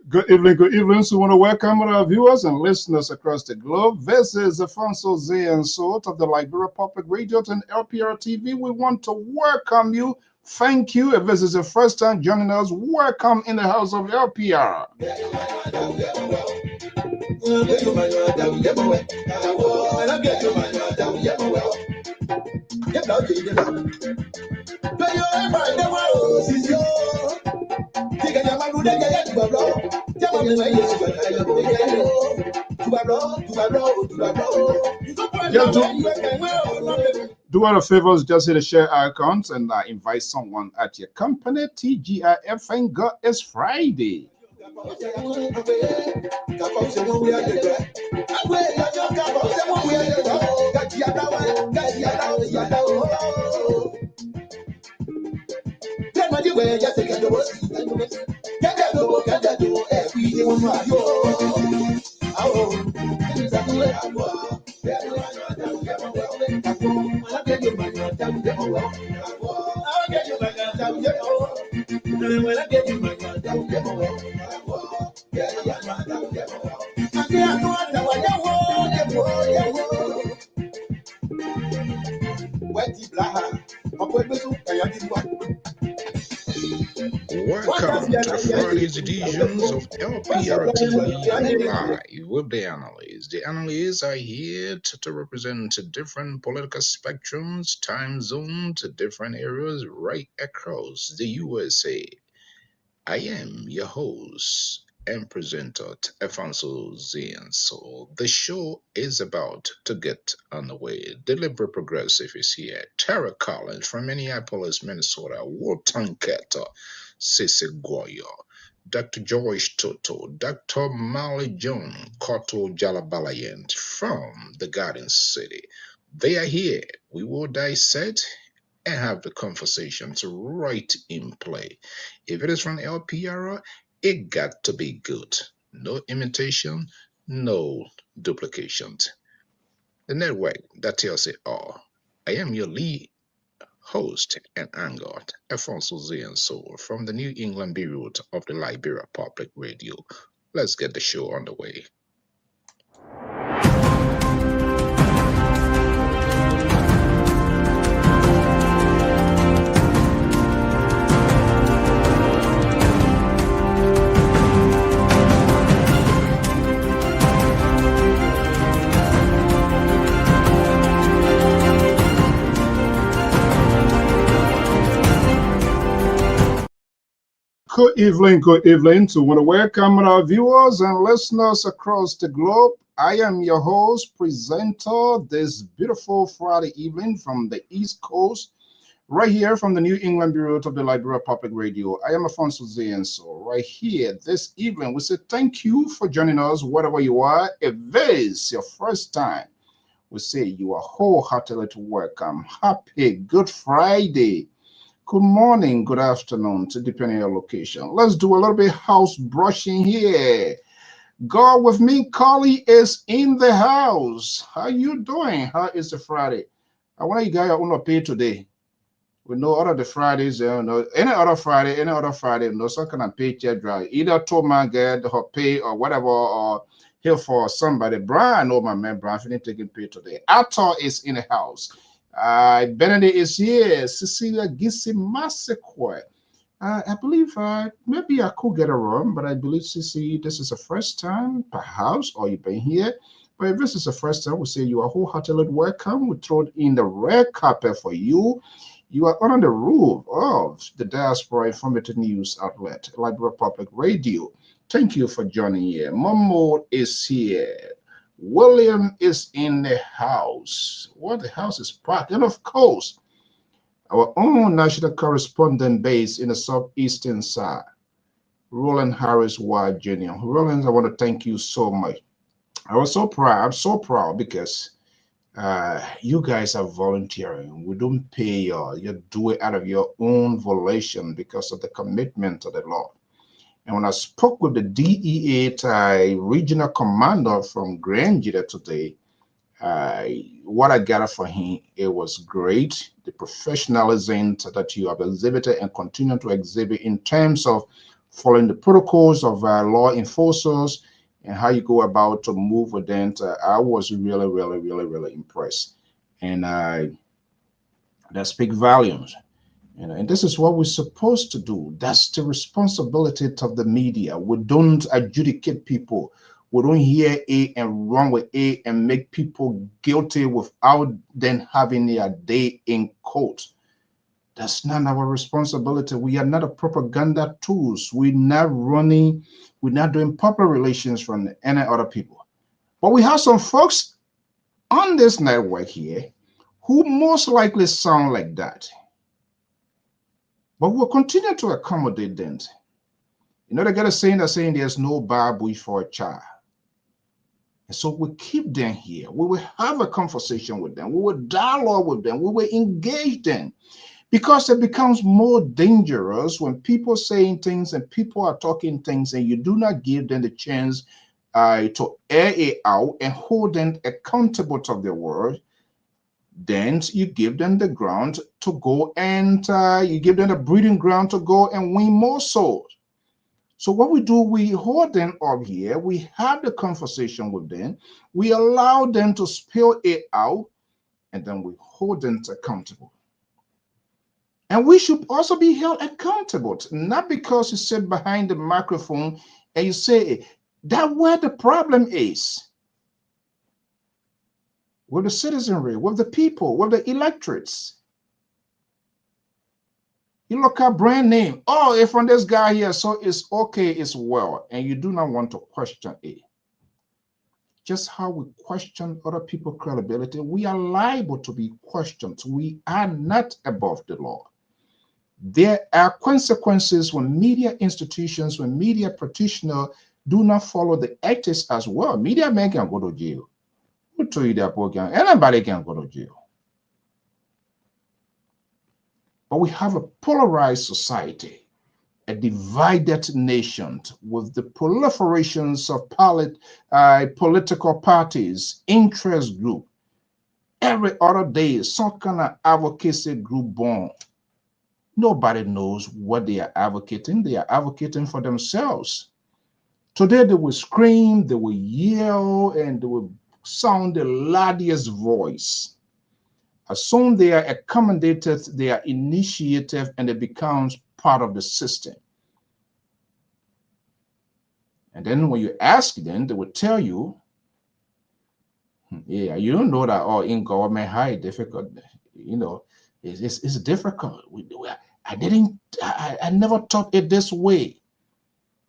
Good evening, good evening. So we want to welcome our viewers and listeners across the globe. This is Afonso Z and Sort of the Liberia Public Radio and Lpr-Tv. We want to welcome you. Thank you. If this is the first time joining us, welcome in the house of LPR. Do us a favors, just hit the share icons and invite someone at your company. TGIF, thank God it's Friday. Welcome to the Friday's editions of Lpr-Tv Live with the Analysts. The Analysts are here to represent different political spectrums, time zones, different areas right across the USA. I am your host and presenter, Afonso Zienso. The show is about to get underway. Deliberate Progressive is here. Tara Collins from Minneapolis, Minnesota. Wotan Keta, Sissy Goyo. Dr. George Toto, Dr. Molly John, Koto Jalabalayan from the Garden City. They are here. We will dissect and have the conversations right in play. If it is from LPR, it got to be good. No imitation, no duplications. The network that tells it all. I am your lead host and anchor, Afonso Zienso from the New England Bureau of the Liberia Public Radio. Let's get the show underway. Good evening. So, want to welcome our viewers and listeners across the globe. I am your host, presenter this beautiful Friday evening from the East Coast, right here from the New England Bureau of the Liberia Public Radio. I am Afonso Zienso. Right here this evening, we say thank you for joining us, wherever you are. If this is your first time, we say you are wholeheartedly welcome. Happy Good Friday. Good morning, good afternoon, depending on your location. Let's do a little bit house brushing here. God with me, Carly is in the house. How you doing? How is the Friday? I want you guys want to pay today. We know other the Fridays, any other Friday, some kind of paycheck drive. Either Thomas get her pay or whatever, or here for somebody. Brian, I know my man Brian, finna taking pay today. Ator is in the house. Benedict is here. Cecilia Gissi Masekwe. I believe maybe I could get it wrong, but I believe Cici, this is the first time, perhaps, or you've been here. But if this is the first time, we say you are wholeheartedly welcome. We throw in the red carpet for you. You are under the roof of the Diaspora Informative News Outlet, Liberia Public Radio. Thank you for joining here. Momo is here. William is in the house. What the house is packed. And of course, our own national correspondent based in the southeastern side, Roland Harris Ward Jr. Roland, I want to thank you so much. I was so proud. I'm so proud because you guys are volunteering. We don't pay you. You do it out of your own volition because of the commitment to the law. And when I spoke with the DEA regional commander from Granger today, What I gathered for him, it was great. The professionalism that you have exhibited and continue to exhibit in terms of following the protocols of law enforcers and how you go about to move with them. I was really, really, really, really impressed. And that speak volumes. And this is what we're supposed to do. That's the responsibility of the media. We don't adjudicate people. We don't hear A and run with A and make people guilty without then having their day in court. That's not our responsibility. We are not a propaganda tools. We're not doing public relations from any other people. But we have some folks on this network here who most likely sound like that. But we'll continue to accommodate them. They got a saying that saying there's no babush for a child. And so we keep them here. We will have a conversation with them. We will dialogue with them. We will engage them. Because it becomes more dangerous when people saying things and people are talking things and you do not give them the chance to air it out and hold them accountable to their word. Then you give them the ground to go and you give them the breeding ground to go and win more souls. So what we do, we hold them up here. We have the conversation with them. We allow them to spill it out, and then we hold them accountable. And we should also be held accountable, not because you sit behind the microphone and you say that where the problem is. With the citizenry, with the people, with the electorates. You look at brand name. Oh, it's from this guy here, so it's okay, it's well. And you do not want to question it. Just how we question other people's credibility, we are liable to be questioned. We are not above the law. There are consequences when media institutions, when media practitioners do not follow the ethics as well. Media men can go to jail. Who told you that program? Anybody can go to jail. But we have a polarized society, a divided nation with the proliferations of political parties, interest group. Every other day, some kind of advocacy group born. Nobody knows what they are advocating. They are advocating for themselves. Today, they will scream, they will yell, and they will sound the loudest voice. As soon as they are accommodated, they are initiative, and it becomes part of the system. And then when you ask them, they will tell you, yeah, you don't know that, oh, in government, how difficult, it's difficult. I never thought it this way.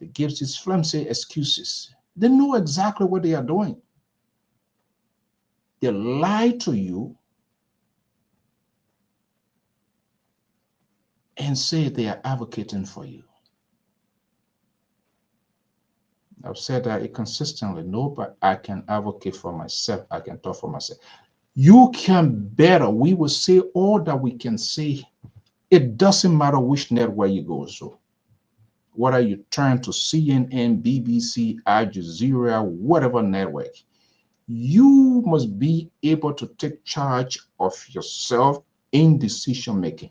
They give these flimsy excuses. They know exactly what they are doing. They lie to you and say they are advocating for you. I've said that consistently. No, but I can advocate for myself. I can talk for myself. You can better. We will say all that we can say. It doesn't matter which network you go to. Whether you turn to CNN, BBC, Al Jazeera, whatever network, you must be able to take charge of yourself in decision making.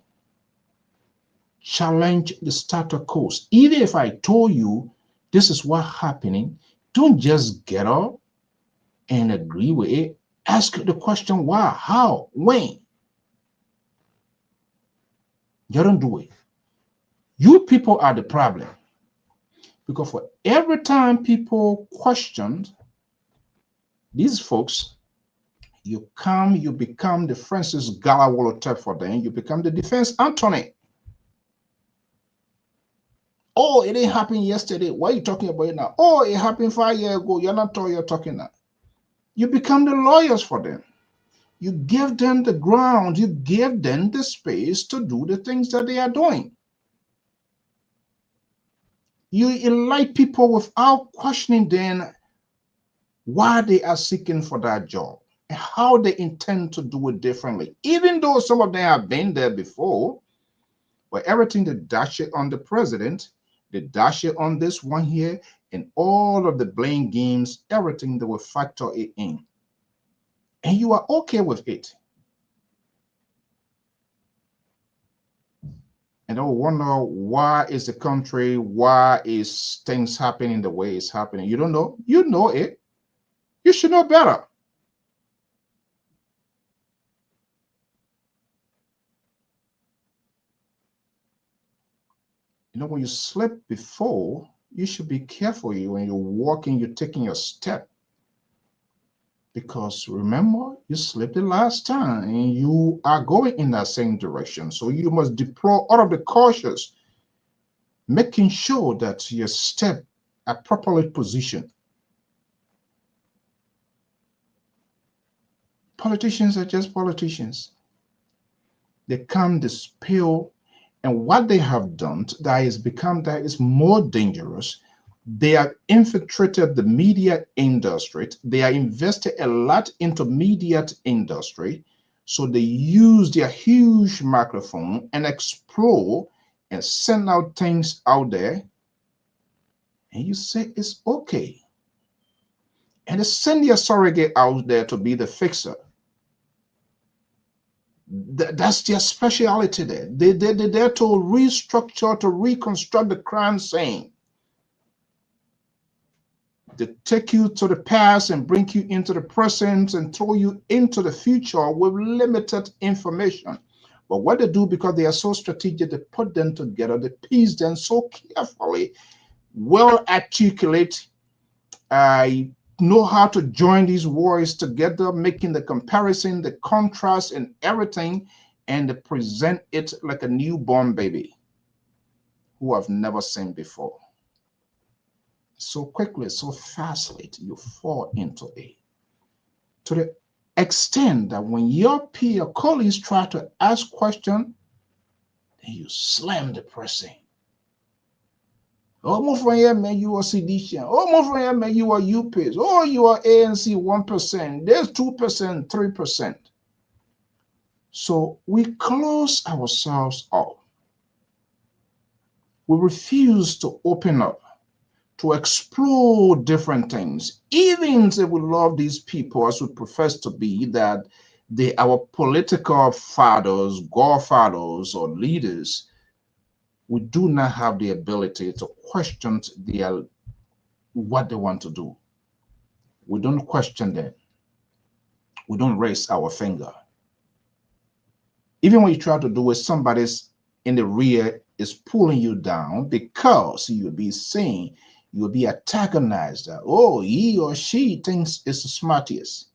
Challenge the status quo. Even if I told you this is what's happening, don't just get up and agree with it. Ask the question why, how, when. You don't do it. You people are the problem. Because for every time people questioned these folks, you become the Francis Galawolotep for them. You become the defense attorney. Oh, it didn't happen yesterday. Why are you talking about it now? Oh, it happened 5 years ago. You're not you're talking now. You become the lawyers for them. You give them the ground. You give them the space to do the things that they are doing. You elect people without questioning them why they are seeking for that job and how they intend to do it differently. Even though some of them have been there before, but everything they dash it on the president, they dash it on this one here, and all of the blame games, everything they will factor it in. and you are okay with it. And they will wonder, why is the country, why is things happening the way it's happening? You don't know? You know it. You should know better. You know, when you sleep before, you should be careful. When you're walking, you're taking your step. Because remember, you slept the last time and you are going in that same direction. So you must deploy all of the cautious, making sure that your step are properly positioned. Politicians are just politicians. They come, they spill, and what they have done that is more dangerous. They have infiltrated the media industry. They are invested a lot into media industry. So they use their huge microphone and explore and send out things out there. And you say it's okay. And they send their surrogate out there to be the fixer. That's their speciality there. They're there to restructure, to reconstruct the crime scene. They take you to the past and bring you into the present and throw you into the future with limited information. But what they do, because they are so strategic, they put them together, they piece them so carefully, well articulate. I know how to join these words together, making the comparison, the contrast, and everything, and they present it like a newborn baby who I've never seen before. So quickly, so fastly, you fall into it. To the extent that when your peer colleagues try to ask questions, then you slam the person. Oh, my friend, man, you are seditious. Oh, my friend, man, you are UPs. Oh, you are ANC 1%. There's 2%, 3%. So we close ourselves up. We refuse to open up, to explore different things. Even if we love these people as we profess to be, that they our political fathers, godfathers, or leaders, we do not have the ability to question their what they want to do. We don't question them. We don't raise our finger. Even when you try to do it, somebody's in the rear is pulling you down because you'll be seen, you'll be antagonized. Oh, he or she thinks it's the smartest.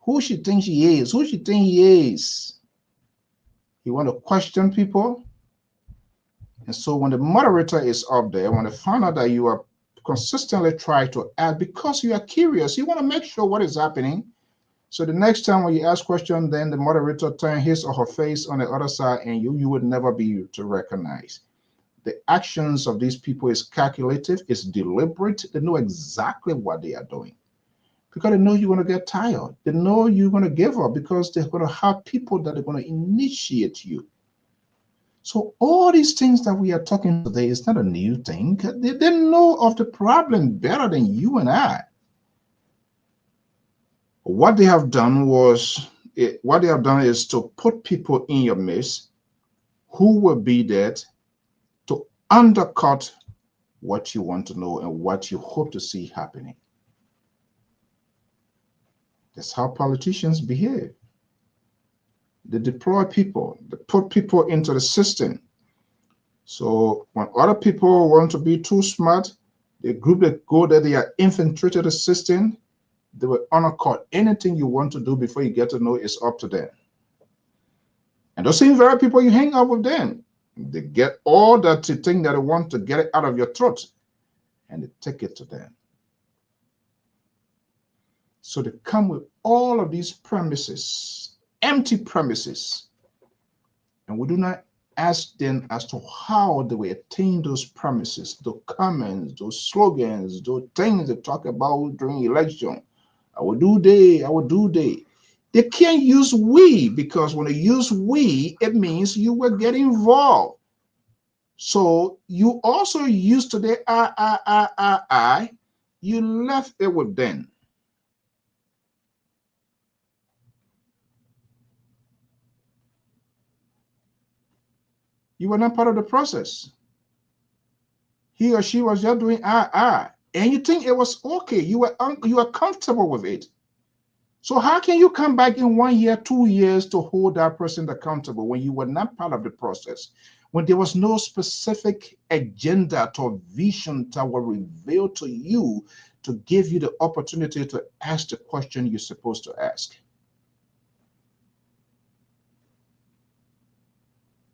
Who she thinks she is? Who she thinks he is? You want to question people? And so when the moderator is up there, when they find out that you are consistently trying to add, because you are curious, you want to make sure what is happening. So the next time when you ask question, then the moderator turn his or her face on the other side, and you would never be to recognize. The actions of these people is calculative, it's deliberate. They know exactly what they are doing because they know you're going to get tired. They know you're going to give up because they're going to have people that are going to initiate you. So all these things that we are talking today is not a new thing. They know of the problem better than you and I. What they have done is to put people in your midst who will be there to undercut what you want to know and what you hope to see happening. That's how politicians behave. They deploy people, they put people into the system. So when other people want to be too smart, the group that go there, they are infiltrated the system. They will undercut anything you want to do before you get to know it's up to them. And those same very people you hang out with them, they get all that thing that they want to get it out of your throat, and they take it to them. So they come with all of these premises, empty premises, and we do not ask them as to how they will attain those promises, those comments, those slogans, those things they talk about during election. I will do day, I will do day. They can't use we, because when they use we, it means you will get involved. So you also used to the I, you left it with them. You were not part of the process. He or she was just doing and you think it was okay. You were comfortable with it. So how can you come back in 1 year, 2 years to hold that person accountable when you were not part of the process? When there was no specific agenda or vision that were revealed to you to give you the opportunity to ask the question you're supposed to ask.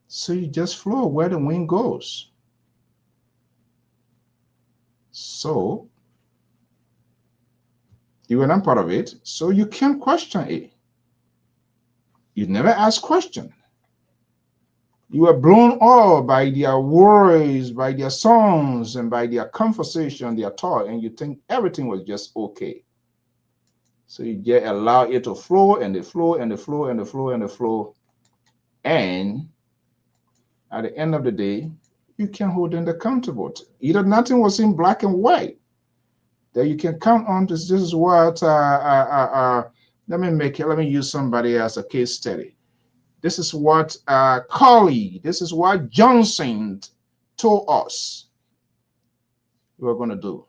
So you just flow where the wind goes. So you were not part of it, so you can't question it. You never ask question. You were blown all by their words, by their songs, and by their conversation, their thought, and you think everything was just okay. So you just allow it to flow and the flow and the flow and the flow and the flow. And at the end of the day, you can hold them accountable. Either nothing was in black and white that you can count on. This is what let me use somebody as a case study. This is what Collie, this is what Johnson told us we were going to do.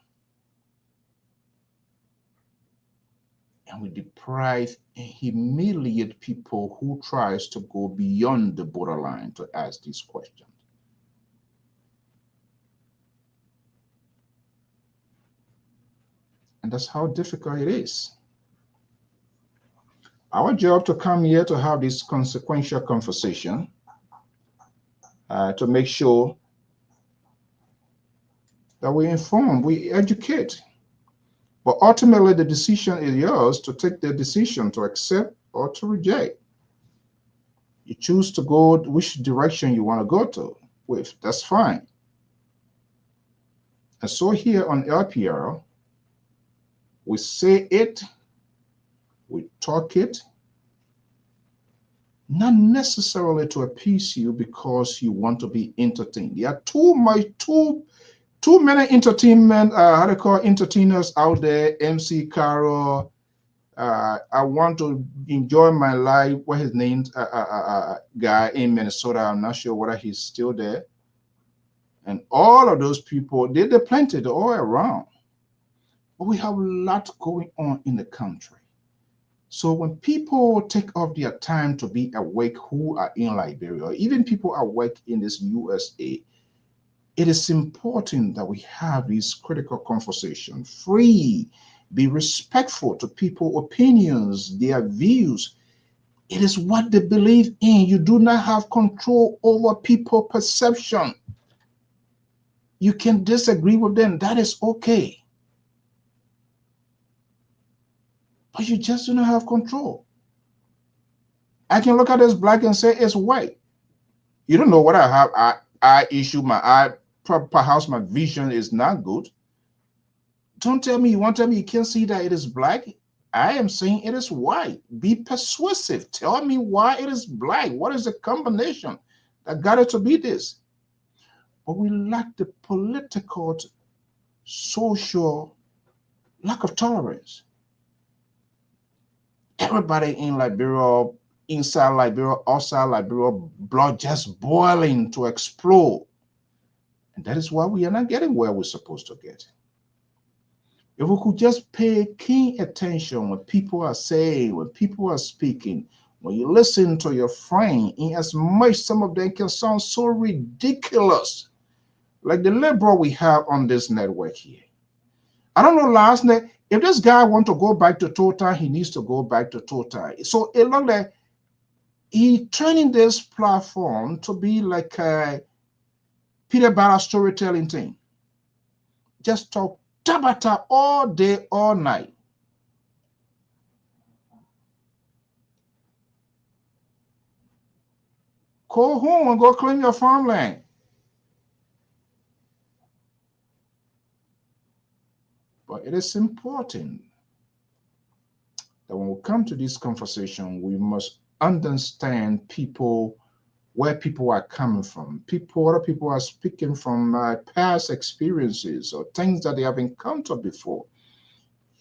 And we deprive and humiliate people who tries to go beyond the borderline to ask these questions. And that's how difficult it is. Our job to come here to have this consequential conversation, to make sure that we inform, we educate. But ultimately, the decision is yours to take the decision to accept or to reject. You choose to go which direction you want to go to with. That's fine. And so here on LPR, we say it, we talk it, not necessarily to appease you because you want to be entertained. There are too many entertainment, how to call entertainers out there. MC Carol, I want to enjoy my life. What his name? Guy in Minnesota. I'm not sure whether he's still there. And all of those people, they're plenty all around. But we have a lot going on in the country. So when people take off their time to be awake who are in Liberia, or even people awake in this USA, it is important that we have this critical conversation, free, be respectful to people's opinions, their views. It is what they believe in. You do not have control over people's perception. You can disagree with them. That is okay. But you just do not have control. I can look at this black and say it's white. You don't know what I have. I issue my eye. Perhaps my vision is not good. Don't tell me you want to tell me you can't see that it is black. I am saying it is white. Be persuasive. Tell me why it is black. What is the combination that got it to be this? But we lack the political, social lack of tolerance. Everybody in Liberia, inside Liberia, outside Liberia, blood just boiling to explode. And that is why we are not getting where we're supposed to get. If we could just pay keen attention when people are saying, when people are speaking, when you listen to your friend, in as much some of them can sound so ridiculous, like the liberal we have on this network here. I don't know last night, if this guy want to go back to Total, he needs to go back to Total. So it looked like he turning this platform to be like a Peter Barra storytelling thing. Just talk tabata all day, all night. Go home and go claim your farmland. But it is important that when we come to this conversation, we must understand people, where people are coming from. Other people are speaking from past experiences or things that they have encountered before.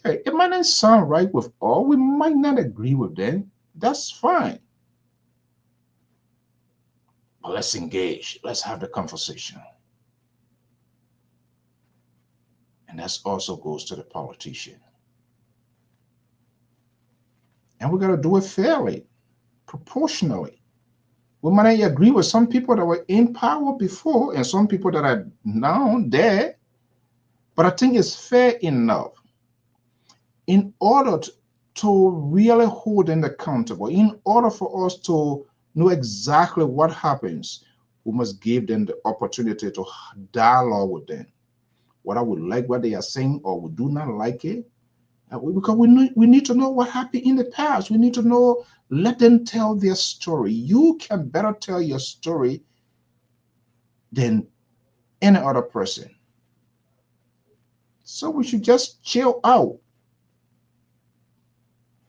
Yeah, it might not sound right with all. We might not agree with them. That's fine. But let's engage. Let's have the conversation. And that also goes to the politician. And we got to do it fairly, proportionally. We might not agree with some people that were in power before and some people that are now there, but I think it's fair enough in order to really hold them accountable, in order for us to know exactly what happens, we must give them the opportunity to dialogue with them. Whether we like what they are saying or we do not like it, because we need to know what happened in the past. We need to know, let them tell their story. You can better tell your story than any other person. So we should just chill out.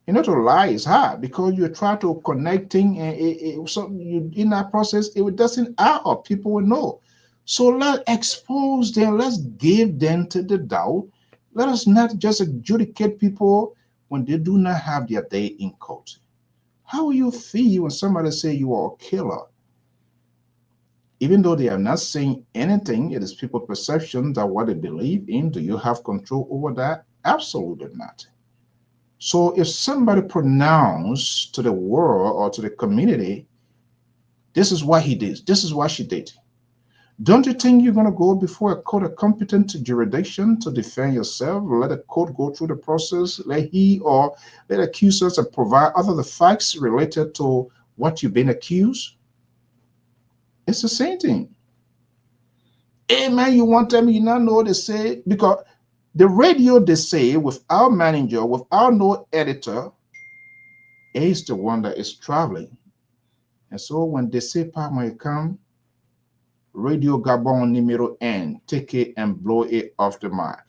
You know, to lie is hard because you try to connecting and so you in that process it doesn't add up. People will know. So let's expose them. Let's give them to the doubt. Let us not just adjudicate people when they do not have their day in court. How will you feel when somebody say you are a killer? Even though they are not saying anything, it is people's perception that what they believe in. Do you have control over that? Absolutely not. So if somebody pronounced to the world or to the community, this is what he did, this is what she did, don't you think you're going to go before a court of competent jurisdiction to defend yourself? Let the court go through the process. Let he or let accusers provide other the facts related to what you've been accused. It's the same thing. Hey man, you want to tell me you not know what they say? Because the radio they say without manager, without no editor, is the one that is traveling. And so when they say Palma come, Radio Gabon numero N, take it and blow it off the mark.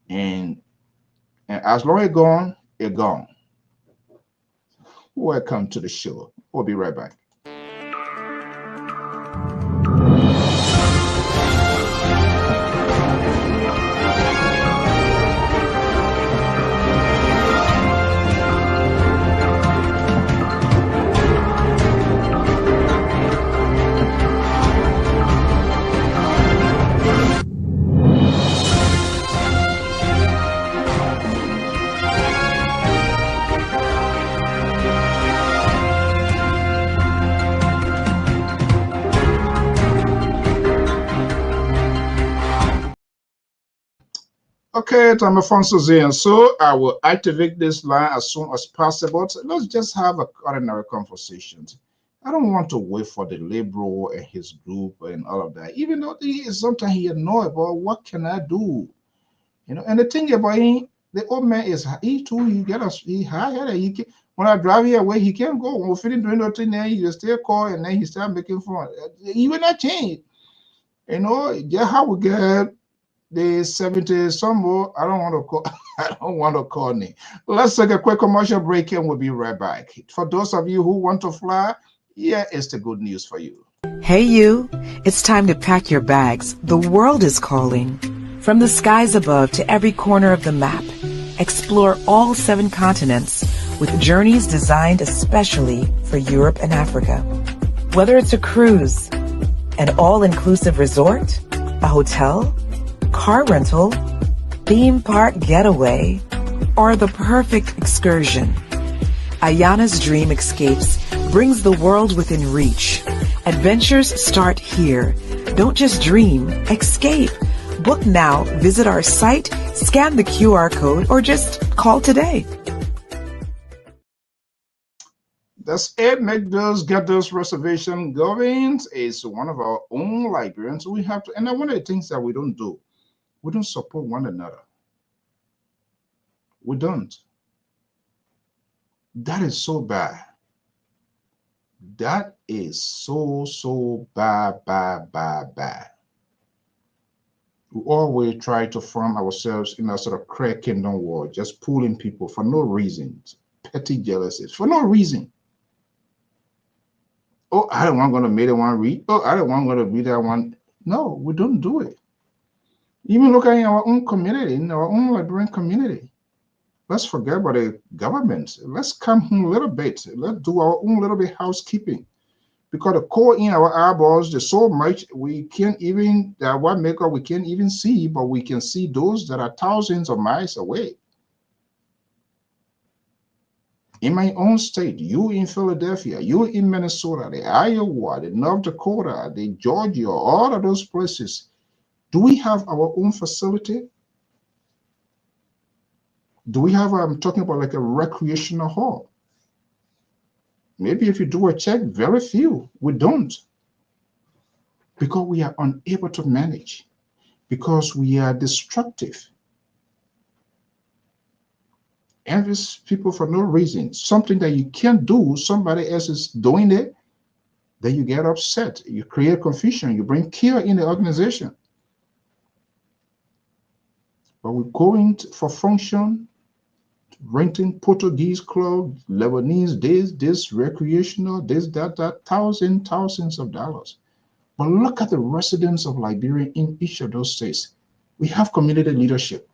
And as long as it's gone, it's gone. Welcome to the show. We'll be right back. Okay, I'm Alfonso Zian. So I will activate this line as soon as possible. So let's just have a ordinary conversation. I don't want to wait for the liberal and his group and all of that. Even though sometimes he annoyed, but what can I do? You know, and the thing about him, the old man is he too. He get us. He high headed. He can, when I drive here away, he can't go. When we finish doing nothing, then he just still call and then he start making fun. He will not change. You know, just how we get the 70 some more. I don't want to call. I don't want to call me. Let's take a quick commercial break and we'll be right back. For those of you who want to fly, here is the good news for you. Hey you, it's time to pack your bags. The world is calling. From the skies above to every corner of the map, explore all 7 continents with journeys designed especially for Europe and Africa. Whether it's a cruise, an all-inclusive resort, a hotel, car rental, theme park getaway, or the perfect excursion, Ayana's Dream Escapes brings the world within reach. Adventures start here. Don't just dream, escape. Book now, visit our site, scan the QR code, or just call today. That's it. Make those, get those reservation going. It's one of our own librarians. We have to, and one of the things that we don't do, we don't support one another. We don't. That is so bad. That is so bad. We always try to form ourselves in a sort of crack kingdom war, just pulling people for no reason, petty jealousies for no reason. Oh, I don't want to make that one read. Oh, I don't want to read that one. No, we don't do it. Even look at our own community, in our own librarian community. Let's forget about the government. Let's come home a little bit. Let's do our own little bit housekeeping. because the core in our eyeballs, there's so much we can't even, what maker we can't even see, but we can see those that are thousands of miles away. In my own state, you in Philadelphia, you in Minnesota, the Iowa, the North Dakota, the Georgia, all of those places, do we have our own facility? Do we have, I'm talking about like a recreational hall? Maybe if you do a check, very few. We don't. Because we are unable to manage. Because we are destructive. Envious people for no reason. Something that you can't do, somebody else is doing it, then you get upset. You create confusion. You bring chaos in the organization. But we're going for function, renting Portuguese club, Lebanese this, recreational, this, that, thousands of dollars. But look at the residents of Liberia in each of those states. We have community leadership.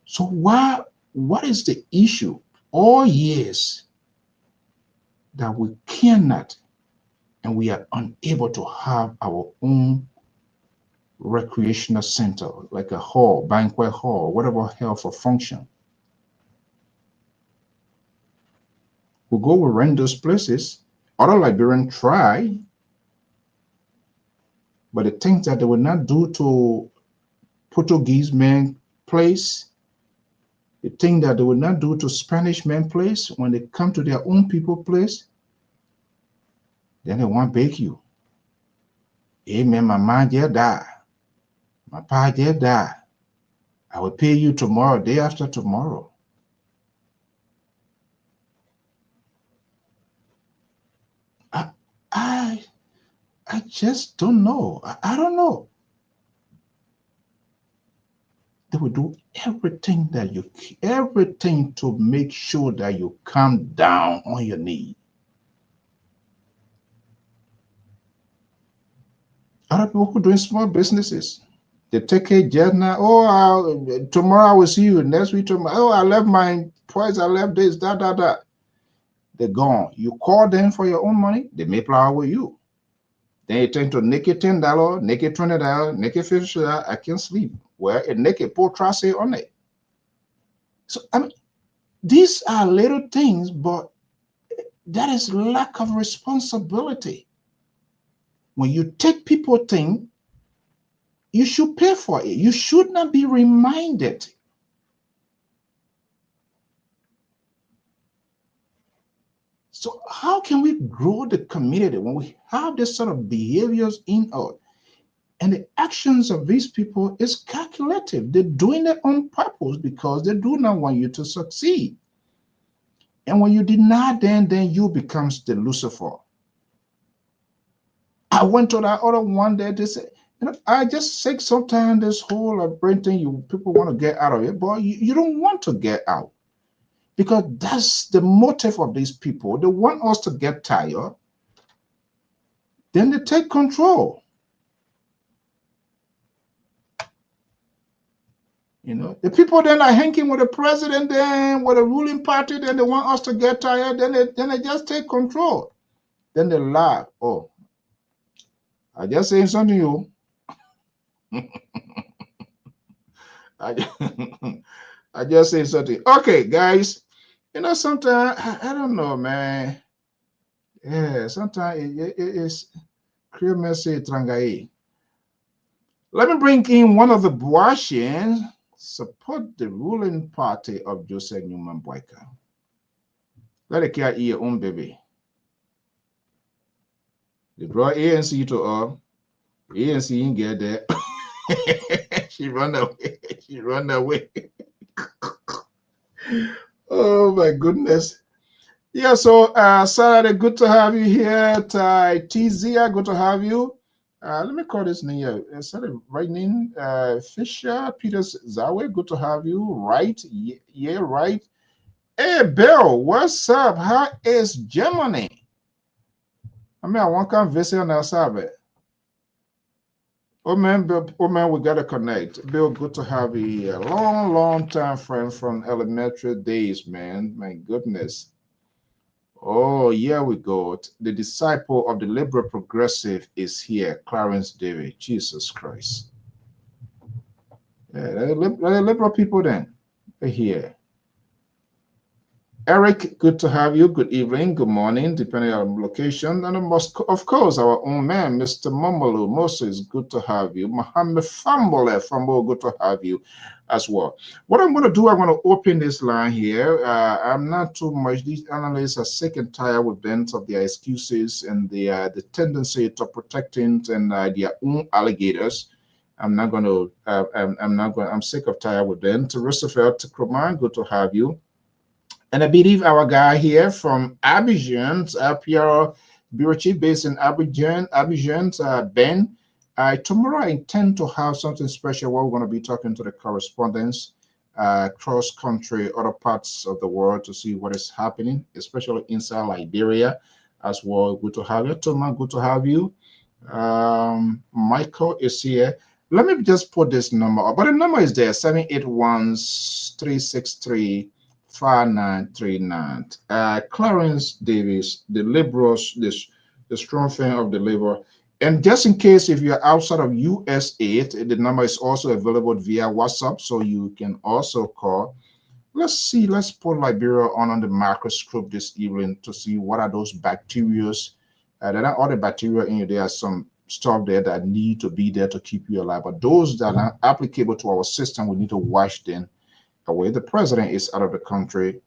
So what is the issue? All years that we cannot and we are unable to have our own recreational center, like a hall, banquet hall, whatever hell for function. We go, we rent those places. Other Liberians try, but the things that they will not do to Portuguese men place, the thing that they will not do to Spanish men place, when they come to their own people place, then they want to beg you. Amen, my man just died. My pa just died. I will pay you tomorrow, day after tomorrow. I just don't know. I don't know. They will do everything to make sure that you come down on your knee. Other people who are doing small businesses, they take a jet now. Oh, tomorrow I will see you. Next week, tomorrow. Oh, I left my price. I left this, that. They're gone. You call them for your own money, they may plow with you. Then you tend to naked $10, naked $20, naked $50. I can't sleep. Well, a naked poor trace on it. So I mean, these are little things, but that is lack of responsibility. When you take people things, you should pay for it. You should not be reminded. So how can we grow the community when we have this sort of behaviors in us? And the actions of these people is calculative. They're doing it on purpose because they do not want you to succeed. And when you deny them, then you becomes the Lucifer. I went to that other one day. They said, I just think sometimes this whole brain thing, people want to get out of it, but you don't want to get out. Because that's the motive of these people. They want us to get tired. Then they take control. The people then are hanging with the president, then with the ruling party, then they want us to get tired, then they just take control. Then they laugh. Oh, I just saying something to you. I just say something. Okay, guys. Sometimes I don't know, man. Yeah, sometimes it's clear message trangai. Let me bring in one of the Boasians support the ruling party of Joseph Newman Boyka. Let it care your own baby. They brought ANC to ANC didn't get there. She run away. She run away. Oh my goodness. Yeah, so Saturday, good to have you here. TZ, good to have you. Let me call this name here. Saturday, right name, Fisher, Peters Zawe, good to have you. Right? Yeah, right. Hey, Bill, what's up? How is Germany? I mean, I want to come visit on our Saturday. Oh man, Bill, we gotta connect. Bill, good to have you here. Long time friend from elementary days, man. My goodness. Oh, here we go. The disciple of the liberal progressive is here, Clarence David. Jesus Christ. Yeah, they're liberal people then. They're here. Eric, good to have you. Good evening, good morning, depending on location. And of course, our own man, Mr. Momolu Moses, good to have you. Mohammed Fambo, good to have you as well. What I'm going to do, I'm going to open this line here. I'm not too much. These analysts are sick and tired with them of their excuses and the tendency to protecting and their own alligators. I'm not going to. I'm sick of tired with them. To Roosevelt, to Kroman, good to have you. And I believe our guy here from Abidjan, Pierre Bureau Chief based in Abidjan, Ben. Tomorrow I intend to have something special where we're going to be talking to the correspondents cross country, other parts of the world to see what is happening, especially inside Liberia as well. Good to have you. Thomas, good to have you. Michael is here. Let me just put this number up. But the number is there, 781-363-5939. Clarence Davis, the liberals, the strong fan of the labor. And just in case if you're outside of USA, the number is also available via WhatsApp, so you can also call. Let's put Liberia on the microscope this evening to see what are those bacteria. There are other bacteria in you. There are some stuff there that need to be there to keep you alive. But those that are applicable to our system, we need to wash them away. The president is out of the country.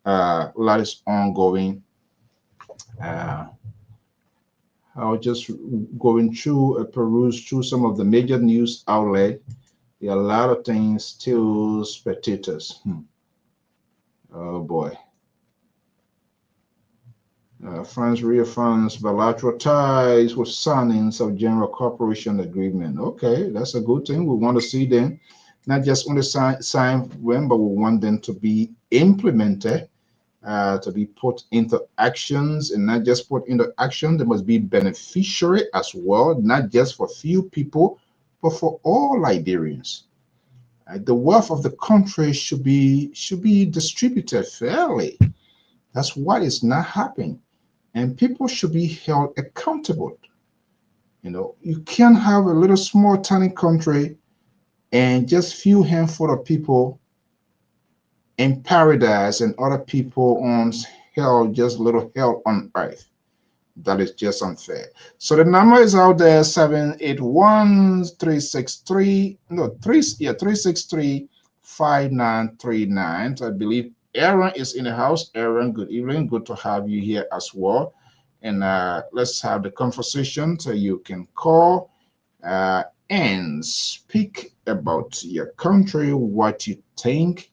A lot is ongoing. I was just going through, peruse through some of the major news outlets. There are a lot of things still spectators. Oh boy. France reaffirms bilateral ties with signings of general cooperation agreement. Okay, that's a good thing. We want to see them not just only sign when, but we want them to be implemented, to be put into actions, and not just put into action. They must be beneficiary as well, not just for few people, but for all Liberians. The wealth of the country should be distributed fairly. That's what is not happening. And people should be held accountable. You can't have a little small tiny country and just few handful of people in paradise and other people on hell, just little hell on earth. That is just unfair. So the number is out there, 781-363-5939. I believe Aaron is in the house. Aaron, good evening. Good to have you here as well. And let's have the conversation so you can call and speak about your country, what you think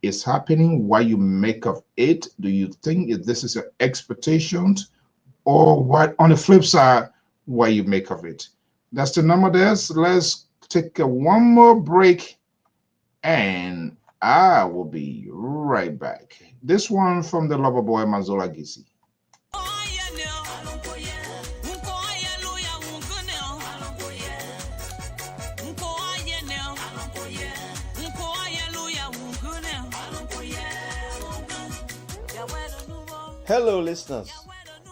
is happening, what you make of it. Do you think this is your expectations, or what, on the flip side, what you make of it? That's the number there. So let's take one more break and I will be right back. This one from the lover boy Mazola Gizi. Hello listeners,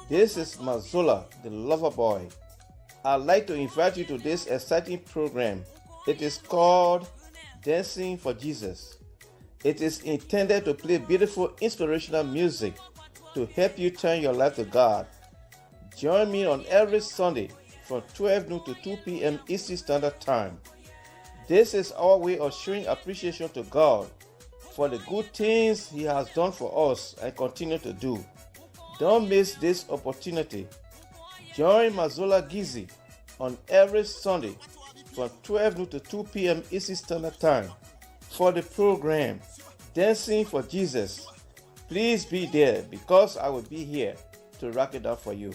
this is Mazola, the lover boy. I'd like to invite you to this exciting program. It is called Dancing for Jesus. It is intended to play beautiful inspirational music to help you turn your life to God. Join me on every Sunday from 12 noon to 2 p.m. Eastern Standard Time. This is our way of showing appreciation to God for the good things He has done for us and continue to do. Don't miss this opportunity. Join Mazola Gizi on every Sunday from 12 noon to 2 p.m. Eastern Standard Time for the program Dancing for Jesus. Please be there because I will be here to rock it up for you.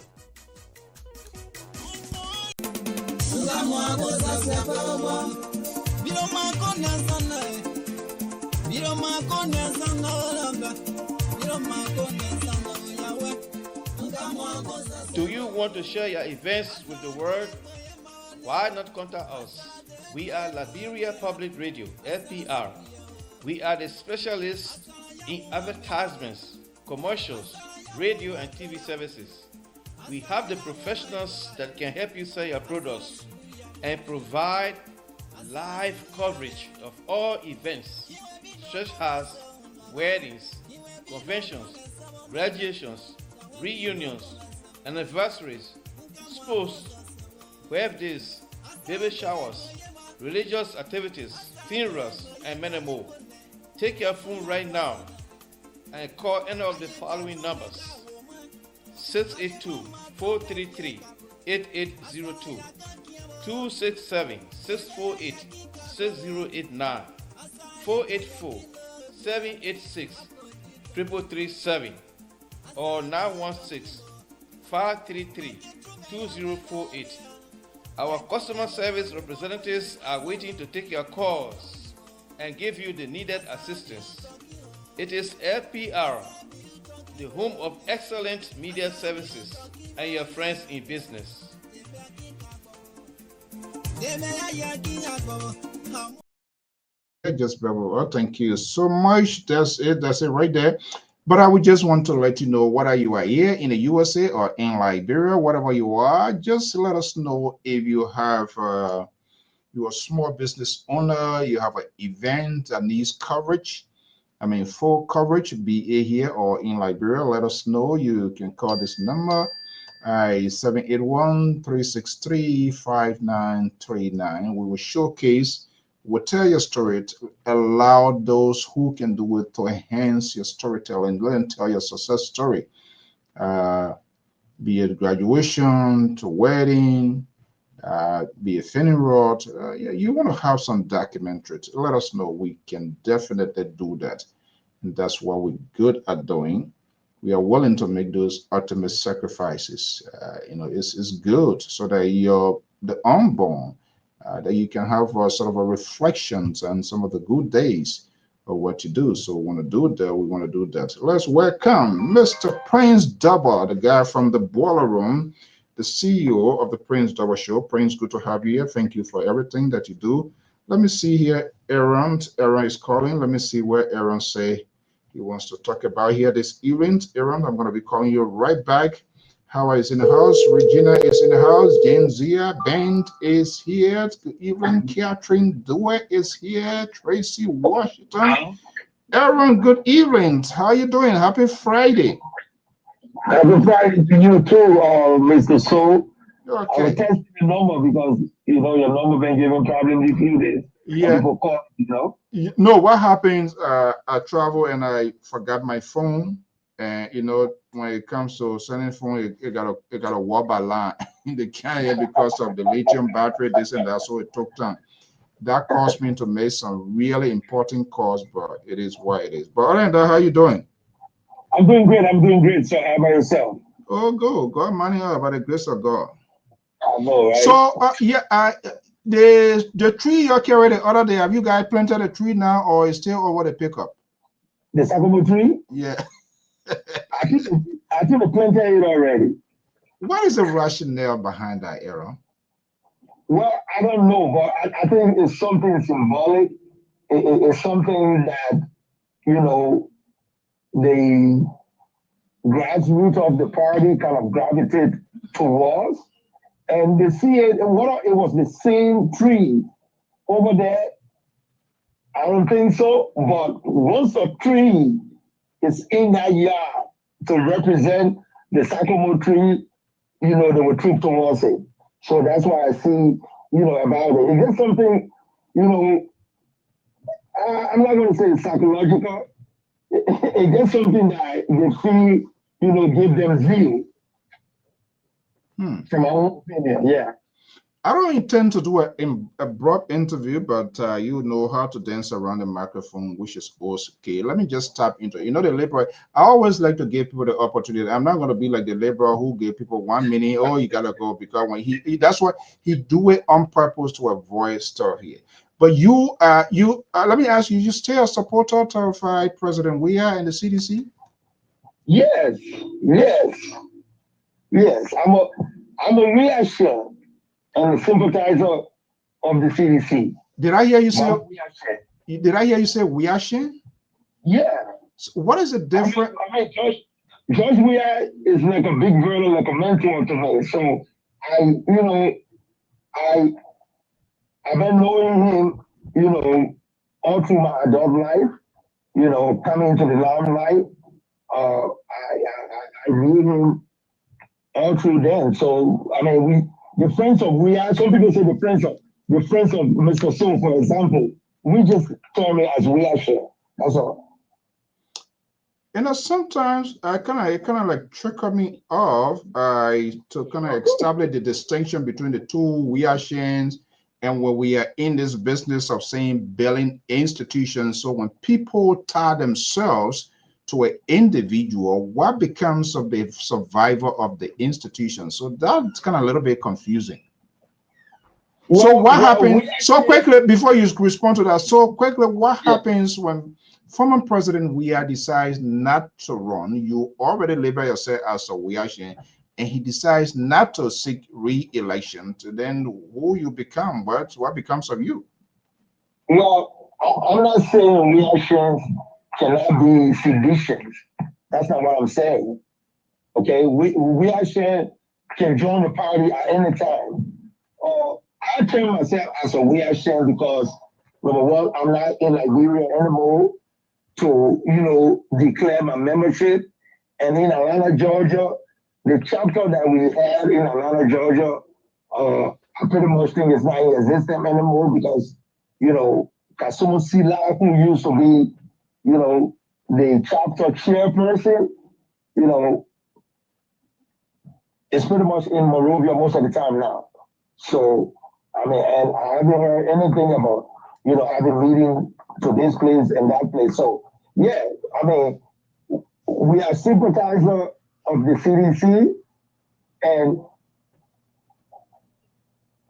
Do you want to share your events with the world? Why not contact us? We are Liberia Public Radio, LPR. We are the specialists in advertisements, commercials, radio and TV services. We have the professionals that can help you sell your products and provide live coverage of all events such as weddings, conventions, graduations, reunions, anniversaries, sports, birthdays, baby showers, religious activities, funerals, and many more. Take your phone right now and call any of the following numbers: 682-433-8802, 267-648-6089, 484-786-3337, or 916-533-2048. Our customer service representatives are waiting to take your calls and give you the needed assistance. It is LPR, the home of excellent media services, and your friends in business. Just thank you so much. That's it. That's it right there. But I would just want to let you know whether you are here in the USA or in Liberia, whatever you are, just let us know if you have you're a small business owner, you have an event that needs coverage. I mean, full coverage, be it here or in Liberia. Let us know. You can call this number, 781-363-5939. We will showcase, we'll tell your story, to allow those who can do it to enhance your storytelling. Let them tell your success story, be it graduation to wedding, be a funeral. You want to have some documentaries. Let us know. We can definitely do that. And that's what we're good at doing. We are willing to make those ultimate sacrifices. It's good so that you're the unborn, that you can have sort of a reflections and some of the good days of what you do. So we want to do that. We want to do that. Let's welcome Mr. Prince Double, the guy from the Boiler Room, the CEO of the Prince Double Show. Prince, good to have you here. Thank you for everything that you do. Let me see here. Aaron is calling. Let me see where Aaron say he wants to talk about here this event. Aaron, I'm going to be calling you right back. Howard is in the house. Regina is in the house. James Zia Band is here. Good evening. Catherine Dewey is here. Tracy Washington. Aaron, good evening. How you doing? Happy Friday. Happy Friday to you too, Mr. Soul. Okay. I was testing your number because your number been giving problems these few days. Yeah. People call, No, what happens? I travel and I forgot my phone, and when it comes to sending phone, it got a wobble line in the carrier because of the lithium battery, this and that. So it took time. That caused me to make some really important calls, but it is what it is. But other than that, how you doing? I'm doing great. I'm doing great. So how about yourself? Oh, God, money by the grace of God. I know, right? So the tree you carried the other day, have you guys planted a tree now, or is still over the pickup? The sycamore tree? Yeah. I think they planted it already. What is the rationale behind that, Aaron? Well, I don't know, but I think it's something symbolic. It's something that, the grassroots of the party kind of gravitate towards. And they see it, it was the same tree over there. I don't think so. But once a tree is in that yard to represent the sycamore tree, they will troop towards it. So that's why I see, about it. It's just something, I'm not going to say it's psychological. It's just something that they feel, give them zeal. From my own opinion, yeah. I don't intend to do an abrupt interview, but you know how to dance around the microphone, which is also okay. Let me just tap into it. The laborer, I always like to give people the opportunity. I'm not going to be like the laborer who gave people 1 minute, oh, you got to go, because when he that's what he do it on purpose to avoid stuff here. But let me ask you, you still a supporter of President Weah and the CDC? Yes. I'm a reaction and a sympathizer of the CDC. Did I hear you say? Did I hear you say reaction? Yeah. So what is the difference? George Weah is like a big brother, like a mentor to me. So I I've been knowing him, all through my adult life. Coming into the limelight. I knew him all through then. So I mean, the friends of Weah. Some people say the friends of Mr. Soul, for example. We just call me as Weah share. That's all. Sometimes I kind of like trigger me off to kind of establish the distinction between the two we are shares, and when we are in this business of saying building institutions. So when people tie themselves to an individual, what becomes of the survivor of the institution? So that's kind of a little bit confusing. So what happened so quickly before you respond to that? So quickly, what happens when former President Weah decides not to run? You already label yourself as a Weah, and he decides not to seek re-election. Then who you become? What becomes of you? Well, I'm not saying reactions cannot be seditions. That's not what I'm saying. Okay, reaction can join the party at any time. I train myself as a reaction because number one, I'm not in Liberia anymore to declare my membership. And in Atlanta, Georgia, the chapter that we had in Atlanta, Georgia, I pretty much think it's not in existence anymore because Kasumu Sila, who used to be, the chapter chairperson, is pretty much in Monrovia most of the time now. So, I mean, and I haven't heard anything about, having meeting to this place and that place. So, yeah, I mean, we are sympathizer of the CDC, and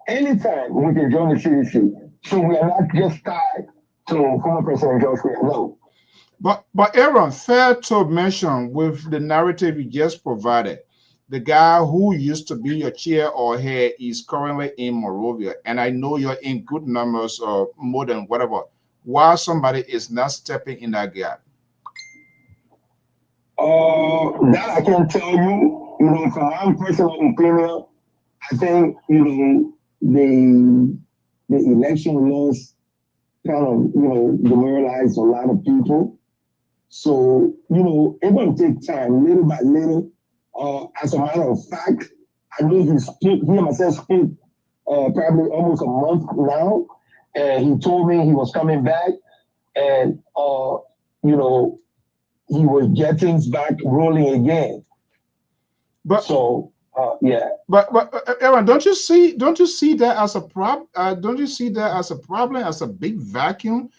anytime we can join the CDC. So we are not just tied to former President George Weah. No. But Aaron, fair to mention with the narrative you just provided, the guy who used to be your chair or head is currently in Monrovia, and I know you're in good numbers or more than whatever. Why somebody is not stepping in that gap? That I can tell you. From my personal opinion, I think the election laws kind of demoralized a lot of people. So it's gonna take time, little by little. As a matter of fact, I know he myself spoke probably almost a month now, and he told me he was coming back, and he was getting back rolling again. But so yeah. But Aaron, don't you see that as a problem? Don't you see that as a problem, as a big vacuum?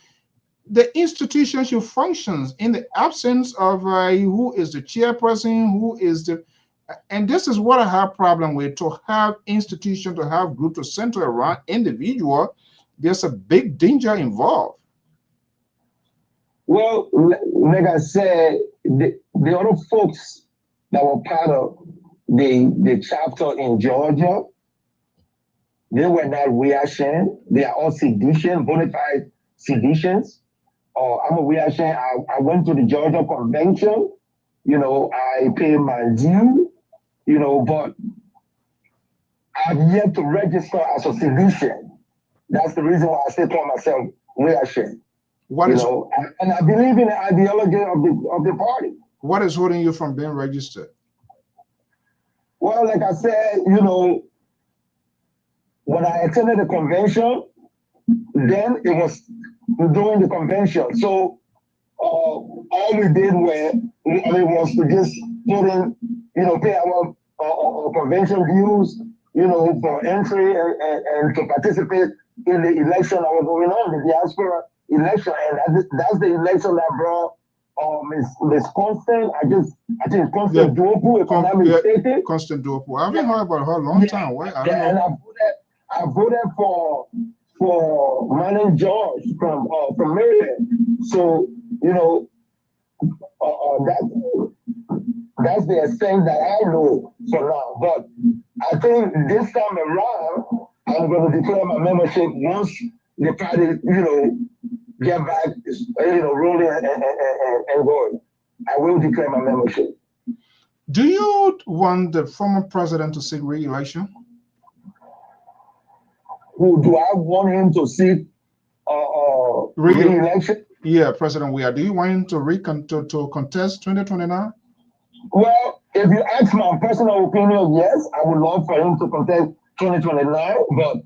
The institution should function in the absence of who is the chairperson, who is the, and this is what I have problem with. To have institution, to have group to center around individual, there's a big danger involved. Well, like I said, the other folks that were part of the chapter in Georgia, they were not reaction. They are all sedition, bona fide seditions. I'm a reaction. I went to the Georgia convention. I paid my due. But I've yet to register as a sedition. That's the reason why I say to myself reaction. And I believe in the ideology of the party. What is holding you from being registered? Well, like I said, when I attended the convention, then it was during the convention. So all we did was to just put in, pay our convention dues, for entry and to participate in the election that was going on, the diaspora election, and that's the election that brought Miss Constant. I think Constant Duopu, if I'm not mistaken. Constant Duopu. I haven't heard about her a long time. Why? I don't know. And I voted for Manning George from Maryland. So that's the extent that I know for now. But I think this time around, I'm going to declare my membership once the party, get back, rolling and going. I will declare my membership. Do you want the former president to seek re-election? Who do I want him to seek re-election? Yeah, President Weah. Do you want him to contest 2029? Well, if you ask my personal opinion, yes, I would love for him to contest 2029. But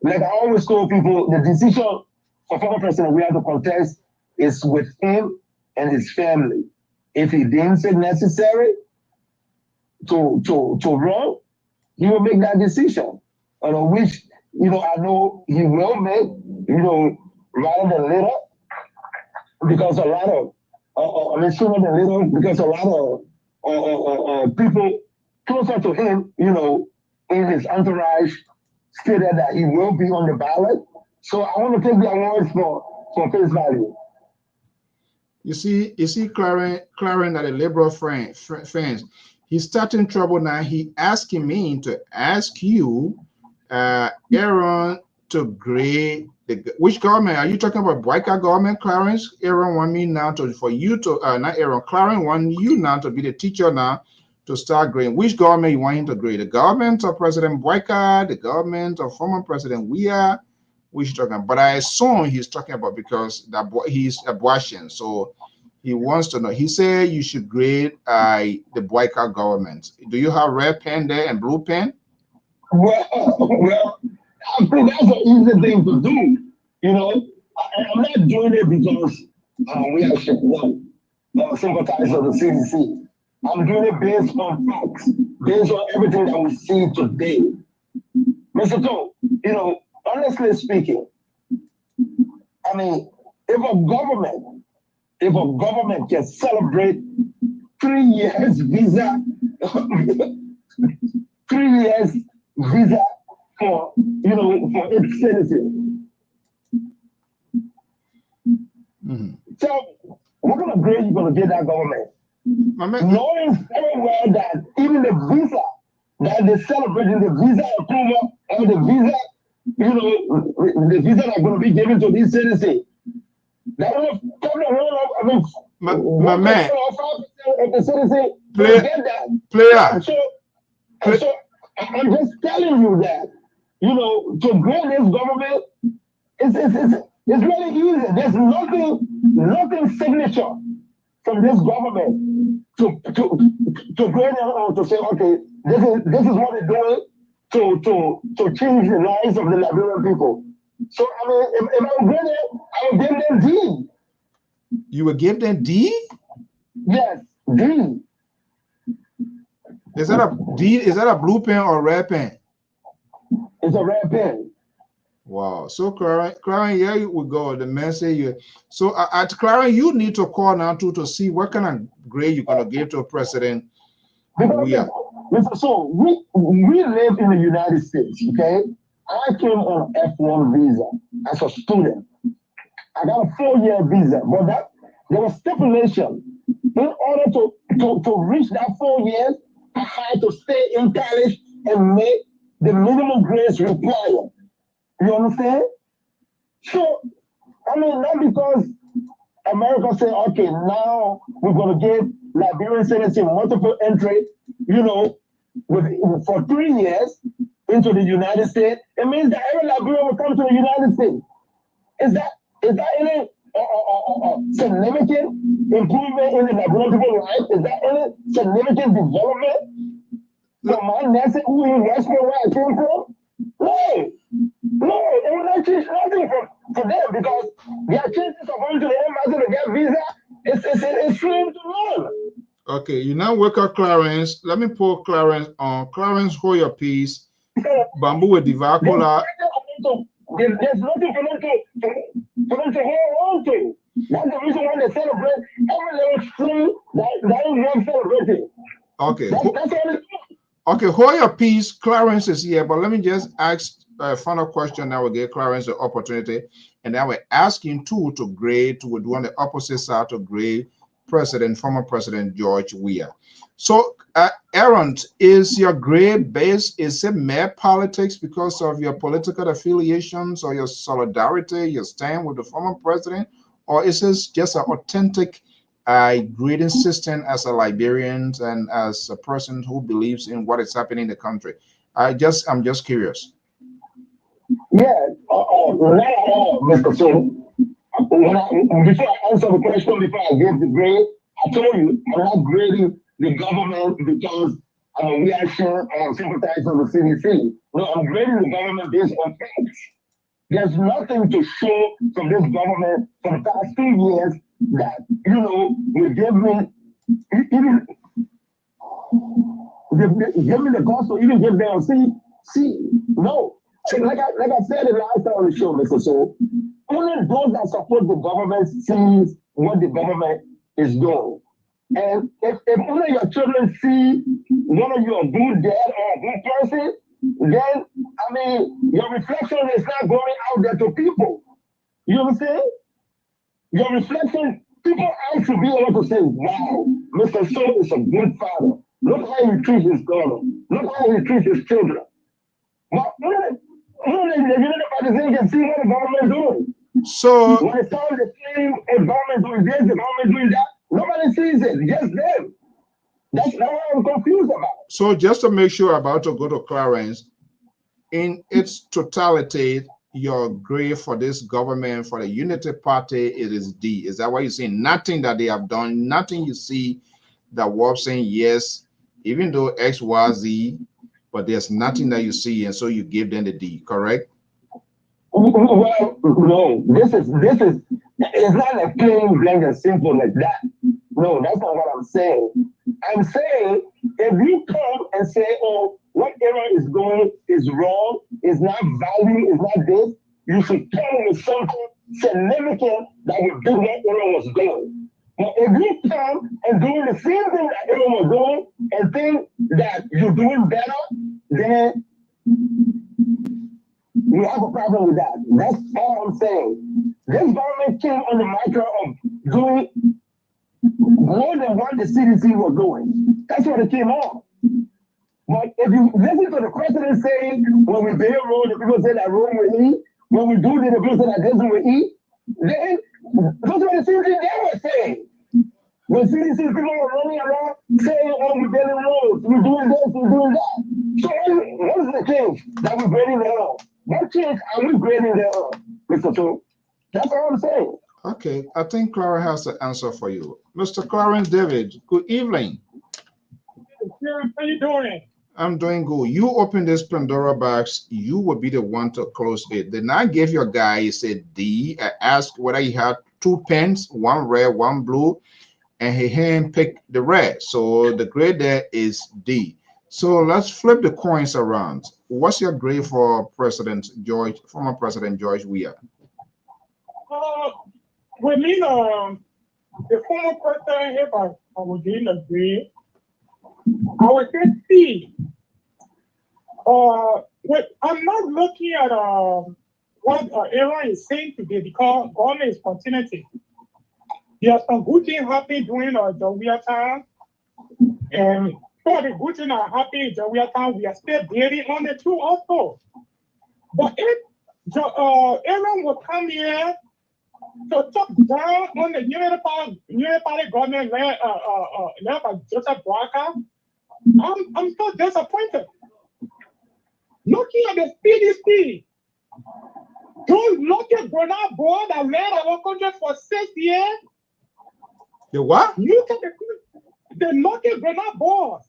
like I always told people, the decision for former President Weah to contest is with him and his family. If he deems it necessary to run, he will make that decision. Which I know he will make. Rather than later, because a lot of sooner than later, because a lot of people closer to him, in his entourage, stated that he will be on the ballot. So I want to take their words for face value. You see, Clarence that a liberal fans, he's starting trouble now. He asking me to ask you, Aaron, to grade which government are you talking about? Boycott government, Clarence? Aaron want me now for you to not Aaron. Clarence want you now to be the teacher now to start grading. Which government you want him to grade? The government of President Boycott, the government of former President Weah? Which talking about? But I assume he's talking about because he's abortion, so he wants to know. He said you should grade the Boycott government. Do you have red pen there and blue pen? Well, I think that's an easy thing to do. I'm not doing it because we are sympathize with the CDC. I'm doing it based on facts, based on everything that we see today. Mr. Toe, honestly speaking, I mean, if a government can celebrate 3 years visa, 3 years visa for its citizens. So what kind of grade you gonna get that government? Knowing very well that even the visa that they're celebrating, the visa approval or the visa, the visa that's gonna be given to these citizens. That my man, of the citizen get that. Player. So I'm just telling you that, to grade this government, it's really easy. There's nothing signature from this government to grade them to say, okay, this is what they're doing to change the lives of the Liberian people. So I mean, if I'm grading, I will give them D. You would give them D? Yes, D. Is that a D? Is that a blue pen or a red pen? It's a red pen. Wow. So Clarence, here we go. The man say you. So at Clarence, you need to call now to see what kind of grade you're gonna give to a president. So we live in the United States, okay? I came on F1 visa as a student. I got a 4-year visa, but there was stipulation. In order to reach that 4 years, I had to stay in college and make the minimum grades required. You understand? So, I mean, not because America said, okay, now we're going to give Liberian citizens multiple entry, for 3 years into the United States. It means that every Liberian will come to the United States. Is that any significant improvement in the Liberian people's life? Is that any significant development from my nation who in Western where I came from? No, it will not change nothing for them because their chances of going to the embassy to get visa is slim to none. Okay, you now wake up Clarence. Let me pull Clarence on. Clarence, hold your peace. Bamboo with Divacola. There's nothing for them to hold on to. That's the reason why they celebrate every little stream that is celebrating. Okay. That's all it is. Okay, hold your peace. Clarence is here, but let me just ask a final question that will give Clarence the opportunity. And then we're asking too to grade, to do on the opposite side to grade former President George Weah. So, Aaron, is your grade based, is it mere politics because of your political affiliations or your solidarity, your stand with the former president? Or is this just an authentic grading system as a Liberian and as a person who believes in what is happening in the country? I'm just curious. Yeah, not at all, Mr. So. Before I answer the question, before I give the grade, I told you I'm not grading the government because I'm a reaction or sympathizer of the CDC. No, I'm grading the government based on facts. There's nothing to show from this government for the past 2 years that, will give me, even give me the gospel, even give them see, no. Like I said the last time on the show, Mr. So, only those that support the government sees what the government is doing. And if only your children see one of you a good dad or a good person, then, I mean, your reflection is not going out there to people. You know what I'm saying? Your reflection, people else should be able to say, wow, Mr. So is a good father. Look how he treats his daughter. Look how he treats his children. But only the United can see what the government is doing. So when it's all the same, the government doing this, the government doing that, nobody sees it, just them. That's what I'm confused about. So just to make sure about to go to Clarence, in its totality, your grade for this government, for the Unity Party, it is D. Is that what you're saying? Nothing that they have done, nothing you see that was saying yes, even though X, Y, Z, but there's nothing that you see, and so you give them the D, correct? Well, no, this is it's not like plain blank and simple like that. No, that's not what I'm saying. I'm saying if you come and say, oh, what Aaron is doing is wrong, is not value, is not this, you should come with something significant that would do what Aaron was doing. But if you come and doing the same thing that Aaron was doing and think that you're doing better, then we have a problem with that. That's all I'm saying. This government came on the matter of doing more than what the CDC was doing. That's what it came on. But if you listen to the president saying, when we build road, the people say that road will eat. When we do this, the people say that this will eat. Then, that's what the CDC they were saying. When CDC people were running around saying, oh, we're building roads, we're doing this, we're doing that. So what is the change that we're building the road? What change are we grading there, Mr. Two? That's all I'm saying. Okay, I think Clara has the answer for you. Mr. Clarence David, good evening. How you doing? I'm doing good. You open this Pandora box, you will be the one to close it. Then I gave your guy, he said D. I asked whether he had 2 pens, one red, one blue, and he handpicked the red. So the grade there is D. So let's flip the coins around. What's your grade for former President George Weah? With me, the former president, if I was in a grade, I would say C. I'm not looking at what Aaron is saying today because government is continuity. There are some good things happening during the Weah time, and some of the good things are happening in the Weah time. We are still building on the two also. But if Aaron will come here to talk down on the Unity Party government led by Joseph Boaka, I'm so disappointed. Looking at the CDC, those lucky Bernard board that led our country for 6 years. The what? Look at the lucky Bernard board.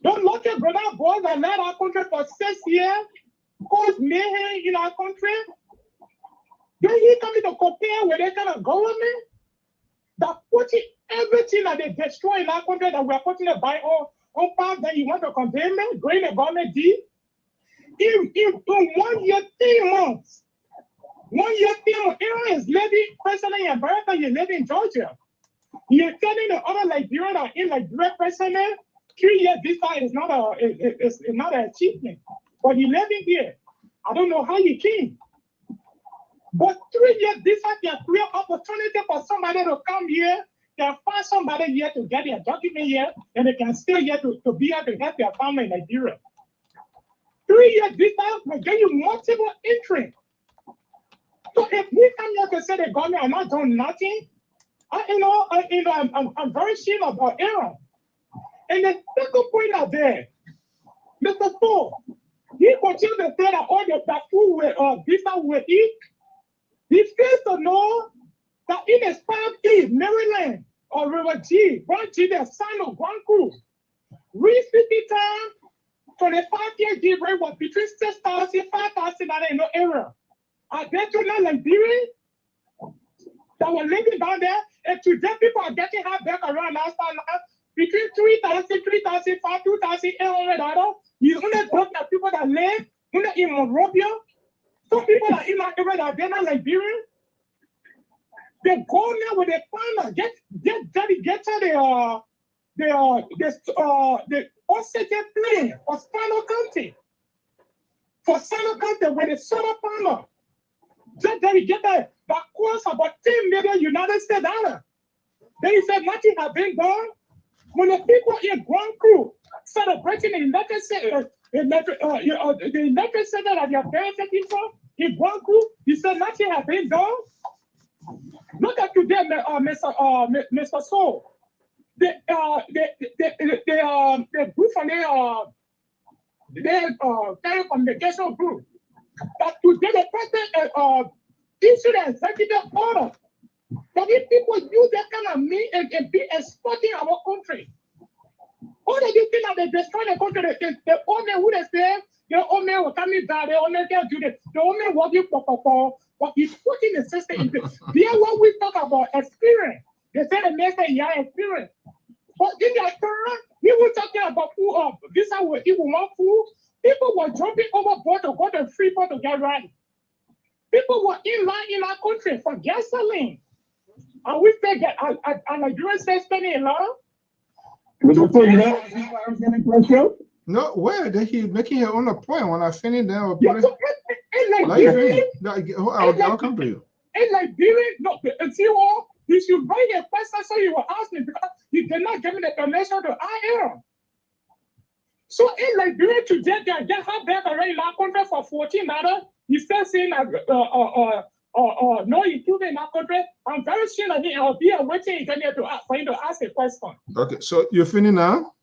Those lucky Bernard board that led our country for 6 years, caused mayhem in our country. Then he coming to compare with that kind of government that putting everything that they destroy in our country that we are putting it by all part, then you want to condemn them, bring the government deep. In 1 year, 3 months, 1 year, 3 months, Aaron is living personally in America, you live in Georgia. You're telling the other Liberian that in Liberia personally, 3 years visa is not an achievement. But you living here. I don't know how you came. But 3 years visa can create opportunity for somebody to come here, can find somebody here to get their document here, and they can stay here to be able to help their family in Nigeria. 3 years visa will give you multiple entry. So if we come here to say the government are not doing nothing, I'm very sure about Aaron. And the second point out there, Mr. Ford, he continues to say that all the food visa will eat. He fails to know that in the Southeast, Maryland, or River G, Grand G, the son of Grand Cruz, recently time 25-year G rate was between 6,000 and 5,000 in the area. Are there to Liberians that were living down there? And today people are getting high back around last time between 3,000, 3,500, 2,800. You only talk to people that live in Monrovia. Some people that in that area that they're not Liberian. They go now with the farmer, get to the oxygen plane for Spano County. For Spano County, when the solar farmer, just get that costs about 10 million United States dollars. Then he said nothing has been done. When the people in Grand Crew celebrating the electric center, the electric center that your parents taking from in Grand Crew, he said nothing has been done. Look at today, Mr. Soul. The group from the telecommunication group. But today the president issued an executive order that if people use that kind of mean and be exporting our country. All the things that they destroy the country, the only who they say, the only will come in bad, the only can do this, the only working for but he's putting the system into there when we talk about experience. They say the next day yeah experience. But in the current, we were talking about food this how we even want food. People were jumping overboard to go to Freeport to get ready. People were in line in our country for gasoline. And we said that our Nigerian state spending a lot. No, where did he making your own point when I finish there? Yeah, so I'll come to you. In Liberia, no, see what? You should write a question so you will ask me because you did not give me the permission to IR. So in Liberia today, they get her back already in our country for $14. You still saying no, you do in our country. I'm very sure that I'll be waiting for you to ask a question. Okay, so you're finished now?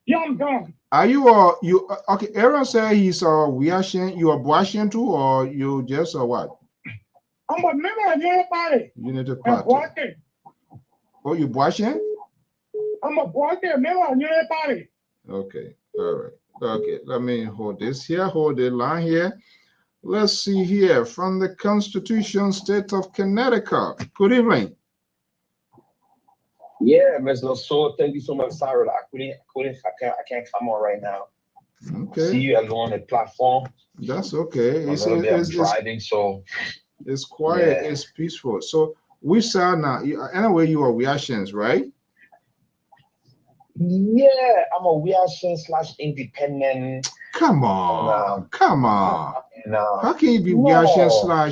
Yeah, I'm done. Are you okay? Aaron said he's Wiashin. You are Boashin too, or you just what? I'm a member of Unity Party. Unity Party. Oh, you Boashin? I'm a member of Unity Party. Okay, all right. Okay, let me hold this here. Hold the line here. Let's see here from the Constitution State of Connecticut. Good evening. Yeah, Mr. So thank you so much. Sorry, I can't come on right now. Okay. See you alone on the platform. That's okay. I'm driving, so it's quiet. Yeah. It's peaceful. So which side now? Anyway, you are reactions, right? Yeah, I'm a reaction / independent. Come on, come on. How can you be reaction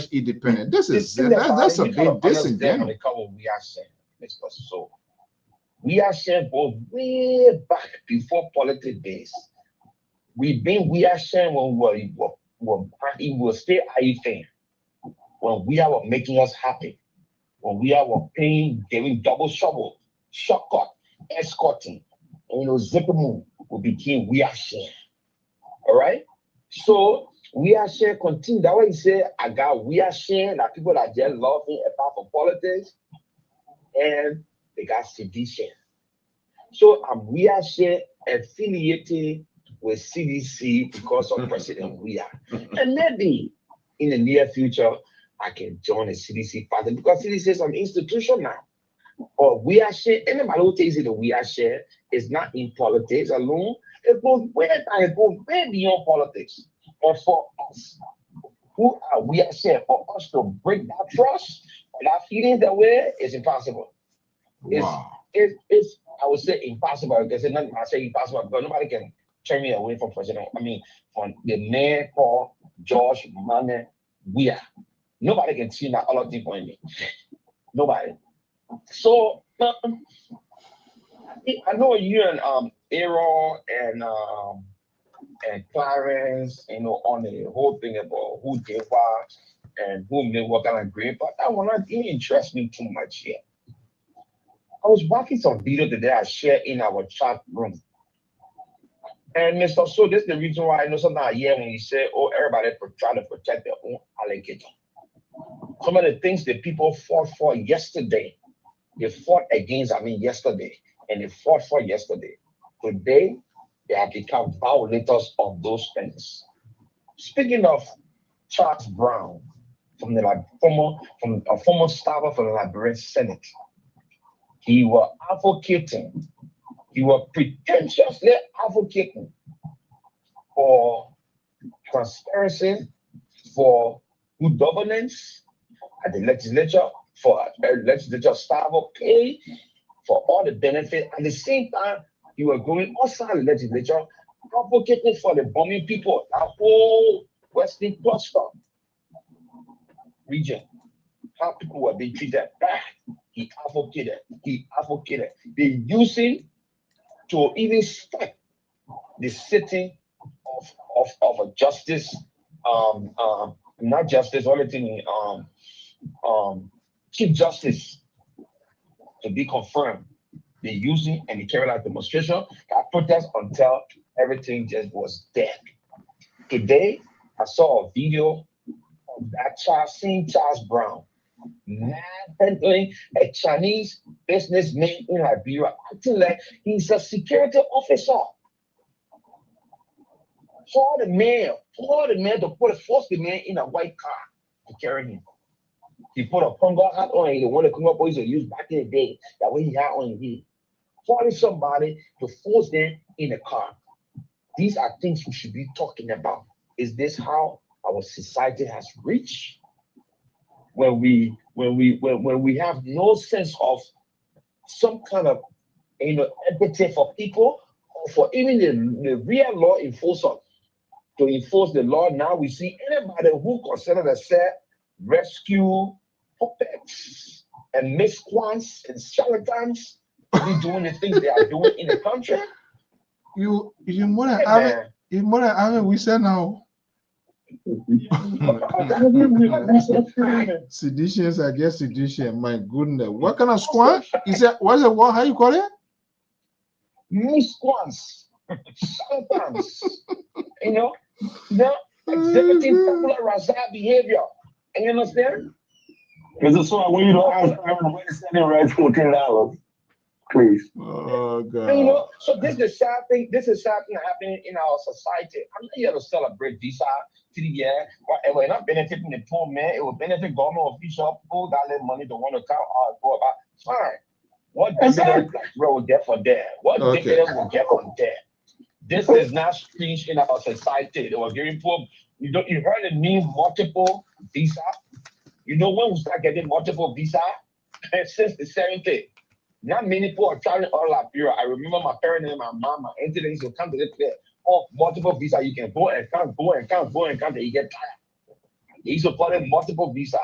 / independent? This is that's a big disingenuous. Reaction, Mr. So. Reaction goes way back before politics days. We've been reaction when we were still anything. When we were making us happy. When we were paying, giving double shovel, shortcut, escorting, and zipper move, we became reaction. All right? So reaction continue. That's why you say I got reaction, like people that just love me apart from politics. And they got sedition. So I'm reaction affiliated with CDC because of President Weah. And maybe in the near future, I can join the CDC party because CDC is an institution now. Or reaction, anybody who takes it a reaction is not in politics alone. It goes way down, it goes way beyond politics. And for us, who are reaction, for us to break that trust, that feeling that way is impossible. Wow. It's I would say impossible because I say impossible because nobody can turn me away from President. I mean, from the man called George Mane Weah. Nobody can see that all of people in me. Nobody. So I know you and Aaron and Clarence, on the whole thing about who did what. and who may work on a grade, but that will not even interest me too much here. I was watching some video today I shared in our chat room. And Mr. So this is the reason why I know sometimes I hear when you say, oh, everybody try to protect their own alligator. Some of the things that people fought for yesterday, they fought against, yesterday, and they fought for yesterday. Today, they have become violators of those things. Speaking of Charles Brown, from a former staffer for the Liberian Senate, he was pretentiously advocating for transparency, for good governance at the legislature, for legislature staff pay, for all the benefits. At the same time, he was going outside the legislature, advocating for the bombing people, that whole Western cluster region, how people were being treated bad. He advocated. They use him to even stop the sitting of a justice, not justice, all the thing, chief justice to be confirmed. They use him and they carried out demonstration, that protest until everything just was dead. Today, I saw a video of that seeing Charles Brown handling a Chinese businessman in Liberia, acting like he's a security officer. Force the man to force the man in a white car to carry him. He put a Congo hat on, the one the Congo boys used back in the day, that way he had on his head. Forcing somebody to force them in a car. These are things we should be talking about. Is this how our society has reached? When we have no sense of some kind of empathy for people, or for even the real law enforcer to enforce the law. Now we see anybody who consider themselves rescue puppets and miscreants and charlatans to be doing the things they are doing in the country. You more than have we said now. Seditions, I guess sedition. My goodness, what kind of squad is that? What's it? What? How you call it? Miscreants, charlatans. Exhibiting popular razak behavior. And you understand? Is it so when you don't ask everybody sending rights $14? Please. Oh God. And, so this is the sad thing. This is sad thing happening in our society. I'm not here to celebrate visa to the year. Whatever. It's not benefiting the poor man. It will benefit government officials, people that have money to want to go about. Fine. What dividends will get for there? What dividends will get from there? This is not strange in our society. They were giving poor. You heard the name multiple visa. You know when we start getting multiple visa? Since the 70s. Not many people are traveling all Liberia. I remember my parents and my mom, my auntie, they used to come to this place. Oh, multiple visa. You can go and count, and you get tired. They used to call it multiple visa.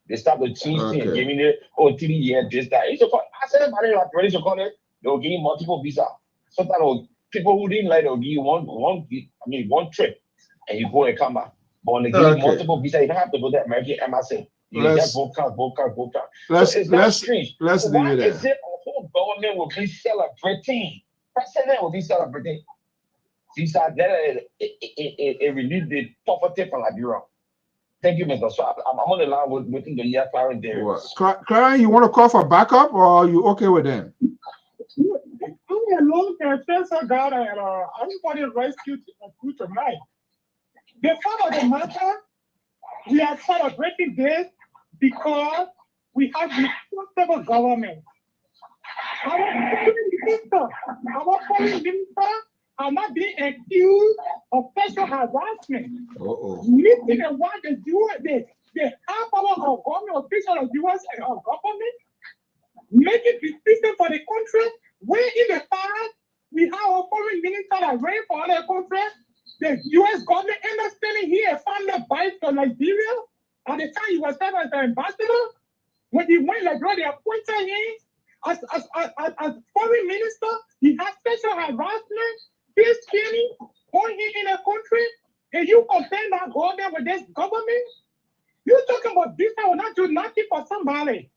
They started changing and giving it 3 years, this, that. They used to call, I said, everybody like ready to call it, they'll give you multiple visa. Sometimes people who didn't like, they'll give you one trip, and you go and come back. But when they give you multiple visa, you don't have to go to American embassy. You can just go count. So it's not strange. Let's leave it there. Is it a whole government will be celebrating? President will be celebrating. Since that it relieved the poverty from Liberia. Thank you, Mr. Swap. I'm on the line with waiting to hear Clarence there. Clarence, you want to call for backup, or are you okay with them? I'm a long-term professor, God, and everybody rescued tonight. The fact of the matter, we are celebrating this because we have responsible government. Our foreign minister are not being accused of sexual harassment. Meeting and what they do, they have our government officials of U.S. government making decisions for the country. Where in the past we have our foreign minister that ran for other countries, the U.S. government understanding here found a bite for Nigeria. At the time he was serving as the ambassador, when he went Liberia, they appointed him as foreign minister. He has sexual harassment, this killing, on him in a country, and you compare that government with this government? You talking about this? I will not do nothing for somebody.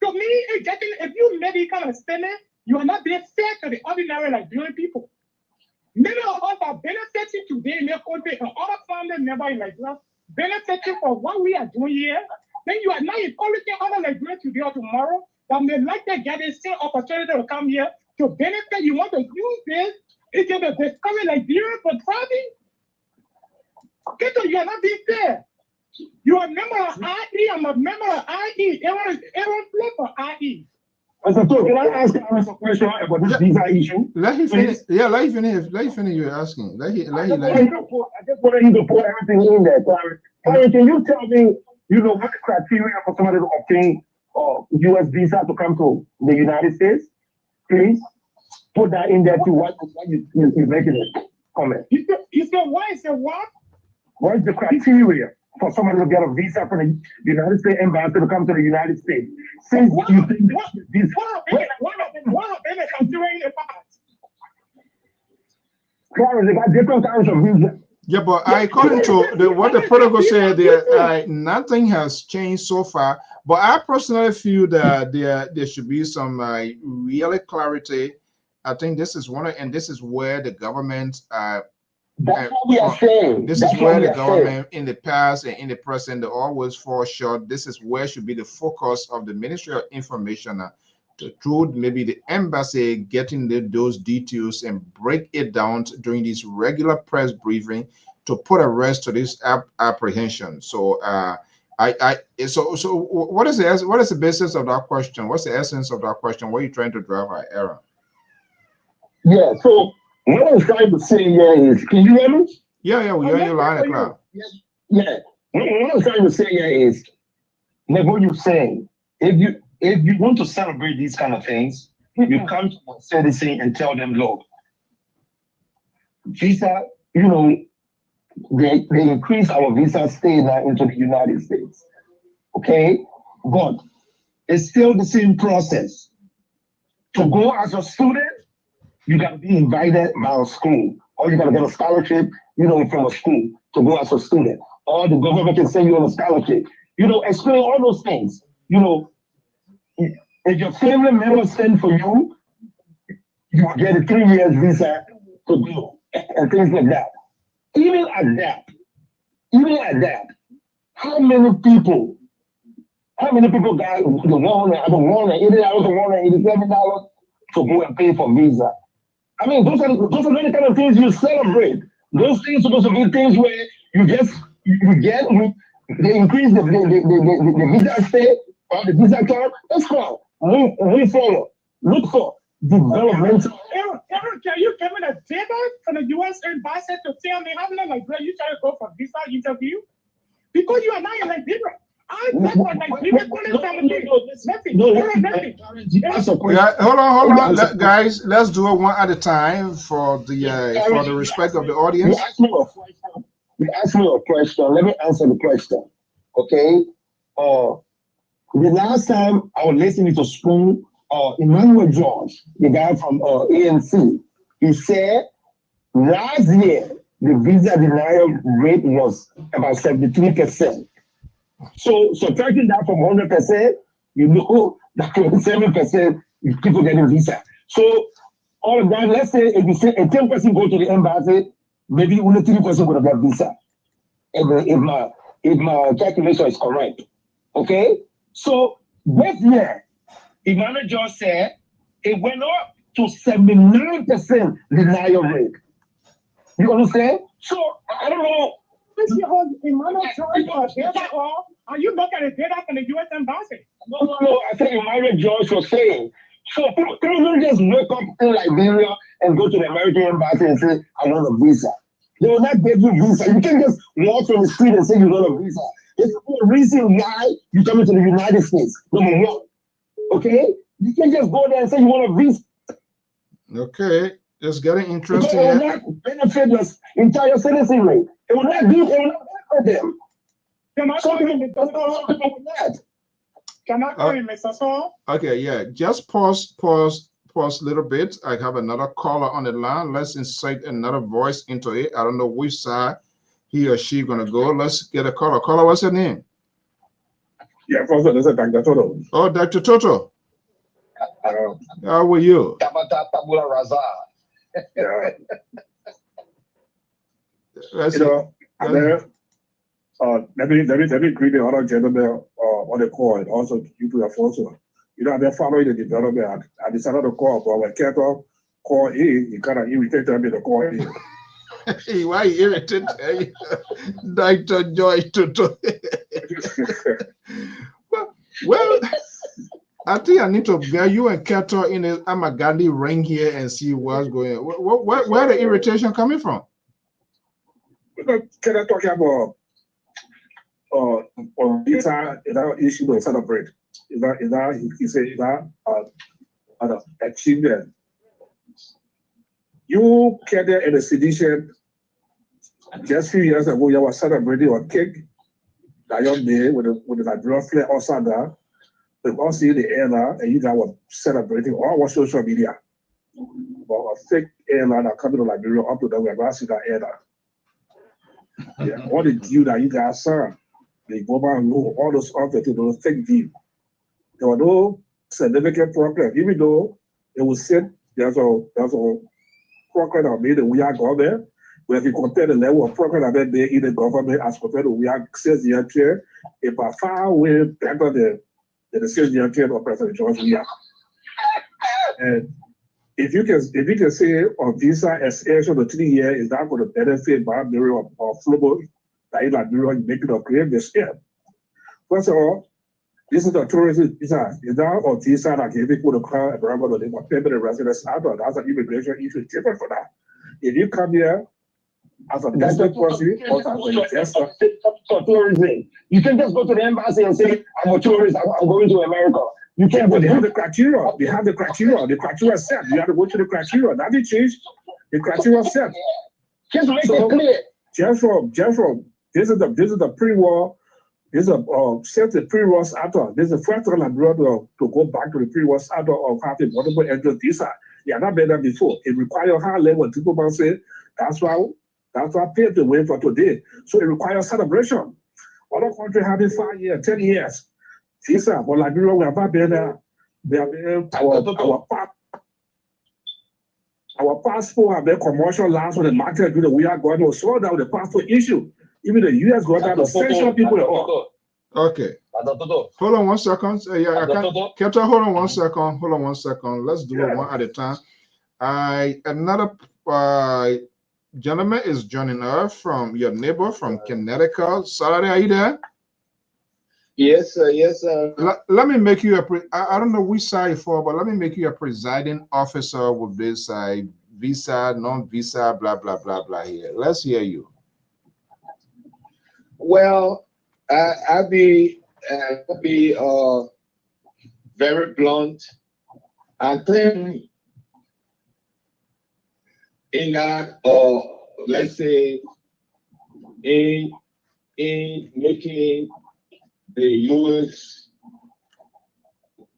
To me, it's getting, if you make it kind of statement, you are not being fair to the ordinary Liberian people. Many of us are benefiting today in their country and other family members in Nigeria benefiting from what we are doing here. Then you are not encouraging other Nigerians today or tomorrow that may like to get the same opportunity to come here to benefit. You want to use this into the discovery Nigeria for traveling? Okay, so you are not being fair. You are a member of IE. I'm a member of IE. Everyone play for IE. So, can I ask Aaron a question about this visa issue? Let him finish. Yeah, let him finish. Let him finish. You're asking. Let him. I just wanted you to put everything in there. Aaron, can you tell me, what the criteria for somebody to obtain U.S. visa to come to the United States? Please put that in there to what you're making a comment. You said what? You said what? What is the criteria for somebody to get a visa from the United States Embassy to come to the United States? Since you think this, what have been considering in the past? Clarence, they got different kinds of visa. Yeah, but according to what the protocol said, nothing has changed so far. But I personally feel that there should be some really clarity. I think this is this is where the government. That's what we are saying. This is where the government in the past and in the present they always fall short. This is where should be the focus of the Ministry of Information through maybe the embassy getting those details and break it down during this regular press briefing to put a rest to this apprehension. So so what is the basis of that question? What's the essence of that question? What are you trying to drive at, Aaron? Yeah, so what I'm trying to say here is, can you hear me? Yeah, we hear you loud and clear. Yeah. What I'm trying to say here is, like what you're saying, if you want to celebrate these kind of things, you come to a citizen and tell them, look, visa, they increase our visa stay now into the United States. Okay? But it's still the same process. To go as a student, you got to be invited by a school, or you got to get a scholarship, from a school to go as a student, or the government can send you on a scholarship. Explain all those things. If your family members send for you, you will get a 3 years visa to go and things like that. Even at that, how many people got the $180 to go and pay for visa? I mean, those are the kind of things you celebrate. Those things are supposed to be things where they increase the visa stay or the visa term. Let's go. We follow. Look for developmental. Aaron, can you give me the data from the U.S. Embassy to tell me how many Nigerians you try to go for visa interview? Because you are not in Nigeria. Hold on, guys. Let's do it one at a time for the respect of the audience. You asked me a question. Let me answer the question. Okay. The last time I was listening to Spoon, Emmanuel George, the guy from ANC, he said last year the visa denial rate was about 73%. So subtracting that from 100%, that 7% people getting visa. So all of that, let's say if 10% go to the embassy, maybe only 3% would have got visa. If my calculation is correct. Okay? So this year, Emmanuel George said it went up to 79% denial rate. You understand? So I don't know. Emmanuel George are you looking at the data from the U.S. Embassy? No. I think Emmanuel George was saying. So people don't just wake up in Liberia and go to the American embassy and say, I want a visa. They will not give you visa. You can't just walk on the street and say you want a visa. There's a reason why you come into the United States. Number one. Okay? You can't just go there and say you want a visa. Okay. It's getting interesting. It will not benefit your entire citizenry. It will not benefit them. Can I call you Mr. Saul? Okay, yeah. Just pause a little bit. I have another caller on the line. Let's insert another voice into it. I don't know which side he or she gonna go. Let's get a caller. Caller, what's your name? Yeah, Pastor, this is Dr. Toto. Oh, Dr. Toto. How are you? Tabata Tabula Raza. Yeah. Let's You know, and then let me greet the other gentleman on the call and also you to your phone. So, you know, I've been following the development. I decided to call, but when Keto call in, you kind of irritated me to call in. Hey, why you irritated? Dr. Joy Toto. Well, I think I need to get you and Keto in the Amagandi ring here and see what's going on. Where the irritation coming from? Can I talk about on this that issue to celebrate? Is that he said that achievement? You get there in a sedition just a few years ago. You were celebrating a cake that young day with the Nigerian flag outside there. We all see the airline and you guys were celebrating all over social media. But a fake airline that coming to Liberia up to them, we're going to see that airline. Yeah, all the deal that you guys saw, the government know all those other to those fake deal. There were no significant problem, even though it was said there's a program that made the we are government. But if you compare the level of program that they made in the government as compared to we are 6 years here, it's by far way better than the 6 years here of President George Weah. And if you can say on visa extension to 3 years is not going to benefit by Bureau of Global that is like Bureau making a create this year. First of all, this is a tourism visa. It's not a visa that give people to come and remember they want permanent residence out. That's an immigration issue different for that. If you come here as a business person or as an investor for tourism, you can just go to the embassy and say, I'm a tourist, I'm going to America. You can't, but they have the criteria. They have the criteria. The criteria set. You have to go to the criteria. That didn't change. The criteria set. Just make it clear. Just from this is the pre-war. This is set the pre-war status. This is the first time I brought to go back to the pre-war status of having multiple entry visa. Yeah, not better before. It requires high level. People must say that's why paved the way for today. So it requires celebration. Other countries having 5 years, 10 years. Visa, but Liberia, we have not been there. We have been our passport have been commercial lands on the market. We are going to slow down the passport issue. Even the US got down to sanction people. Okay. Hold on 1 second. Keta, hold on 1 second. Hold on 1 second. Let's do it one at a time. Another gentleman is joining us from your neighbor from Connecticut. Saturday, are you there? Yes, sir. Yes, sir. Let me make you I don't know which side for, but let me make you a presiding officer with this visa, non-visa, blah, blah, blah, blah here. Let's hear you. Well, I'll be very blunt. I think in that, let's say, in making the U.S.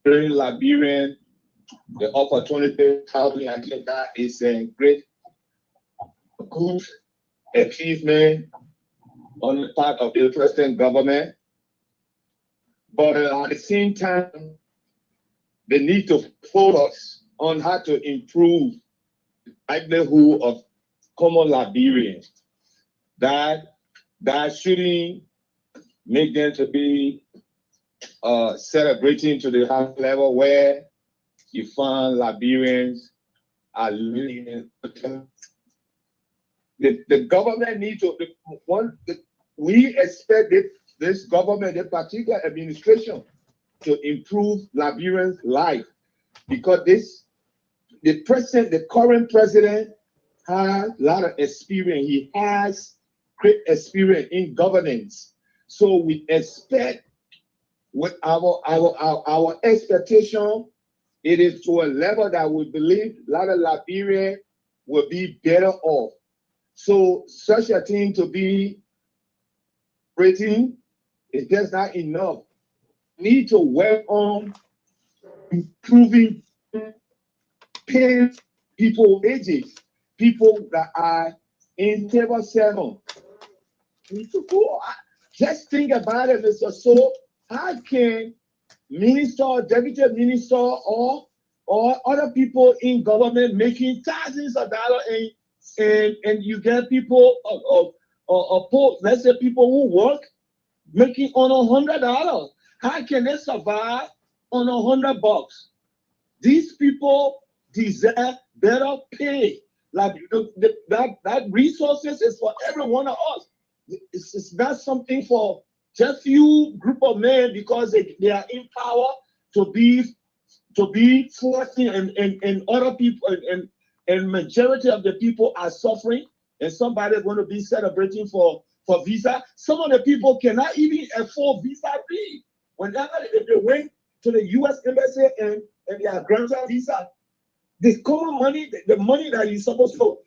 bring Liberian the opportunity housing, I think that is a great, good achievement on the part of the present government. But at the same time, they need to focus on how to improve the livelihood of common Liberians. That shouldn't make them to be celebrating to the high level where you find Liberians are living. The government needs to, we expect this government, the particular administration, to improve Liberians' life, because the current president has a lot of experience. He has great experience in governance. So we expect, with our expectation, it is to a level that we believe a lot of Liberians will be better off. So such a thing to be rating is just not enough. Need to work on improving paying people wages, people that are in table 7. Need to go. Just think about it, Mr. So. how can minister, deputy minister, or other people in government making thousands of dollars, and you get people let's say people who work making on $100. How can they survive on $100? These people deserve better pay. Like that resources is for every one of us. It's not something for just few group of men because they are in power to be forcing, and other people and majority of the people are suffering, and somebody is going to be celebrating for visa. Some of the people cannot even afford visa fee. Whenever they went to the U.S. embassy and they are granted visa, the common money, the money that you're supposed to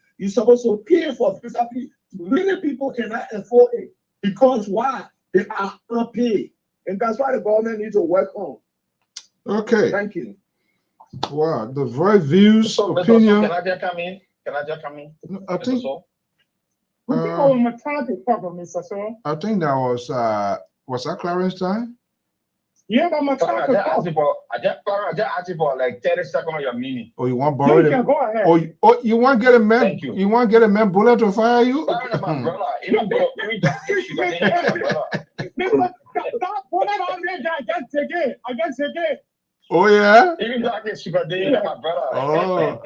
pay for visa fee, many people cannot afford it because why? They are unpaid, and that's why the government needs to work on. Okay. Thank you. Wow, the right views, So, opinion. can I just come in? I think. We think our maternity problem, Mr. So. I think that was that Clarence time? Yeah, but I just asked you for like 30 seconds on your meaning. Oh, you want borrow it? Go ahead. Oh, you want get a man? Thank you. You want get a man bullet to fire you? My brother, even though my brother. Stop putting on there. I can't take it. Oh yeah. Even though I get sugar daddy, my brother. Oh.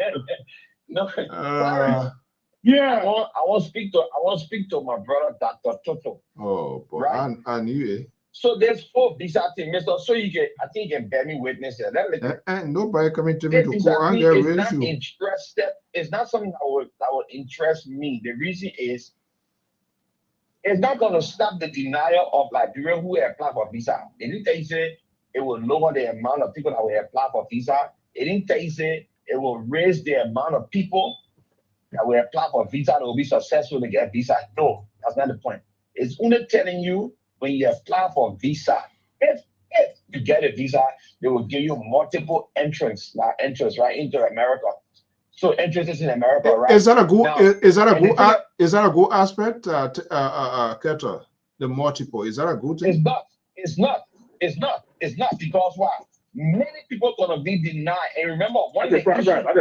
No. Yeah. I want to speak to my brother, Dr. Toto. Oh boy, right? I knew it. So there's 4 visa things, Mr. So I think you can bear me witness here. And nobody coming to me to court and get raise you. It's not something that would interest me. The reason is it's not going to stop the denial of Liberians who apply for visa. They didn't tell you say it will lower the amount of people that will apply for visa. It didn't tell you say it will raise the amount of people that will apply for visa that will be successful to get visa. No, that's not the point. It's only telling you when you apply for visa, if you get a visa, they will give you multiple entrance right into America. So entrances in America, right? Is that a good? Now, is that a good aspect? Keta, the multiple, is that a good thing? It's not because why? Many people gonna be denied. And remember, one of the people that were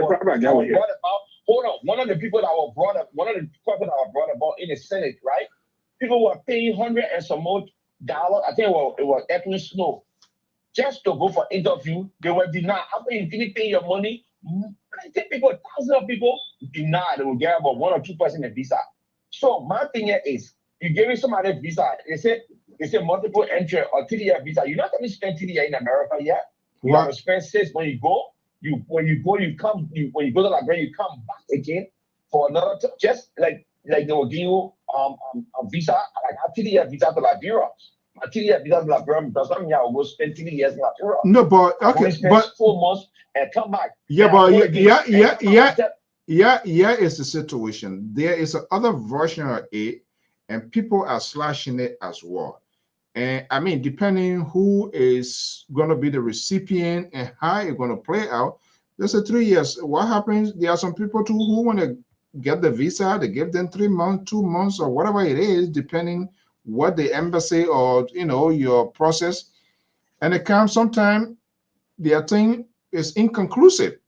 brought up, one of the questions that were brought about in the Senate, right? People were paying $100 and some more dollars. I think it was Edwin Snow, just to go for interview. They were denied. After you finish paying your money, I think thousands of people denied. They will get about 1 or 2% a visa. So my thing here is, you giving somebody a visa. They say multiple entry or 3-year visa. You're not going to spend 3 years in America yet. You have to spend 6 when you go. When you go to Liberia, you come back again for another just like they will give you a visa, like a 3-year visa to Liberia. A 3-year visa to Liberia does not mean I will go spend 3 years in Liberia. No, but okay, but 4 months and come back. Yeah, but is the situation. There is another version of it, and people are slashing it as well. And I mean, depending who is going to be the recipient and how it's going to play out, there's a 3 years. What happens? There are some people too who want to get the visa. They give them 3 months, 2 months, or whatever it is, depending what the embassy or your process. And it comes sometime their thing is inconclusive,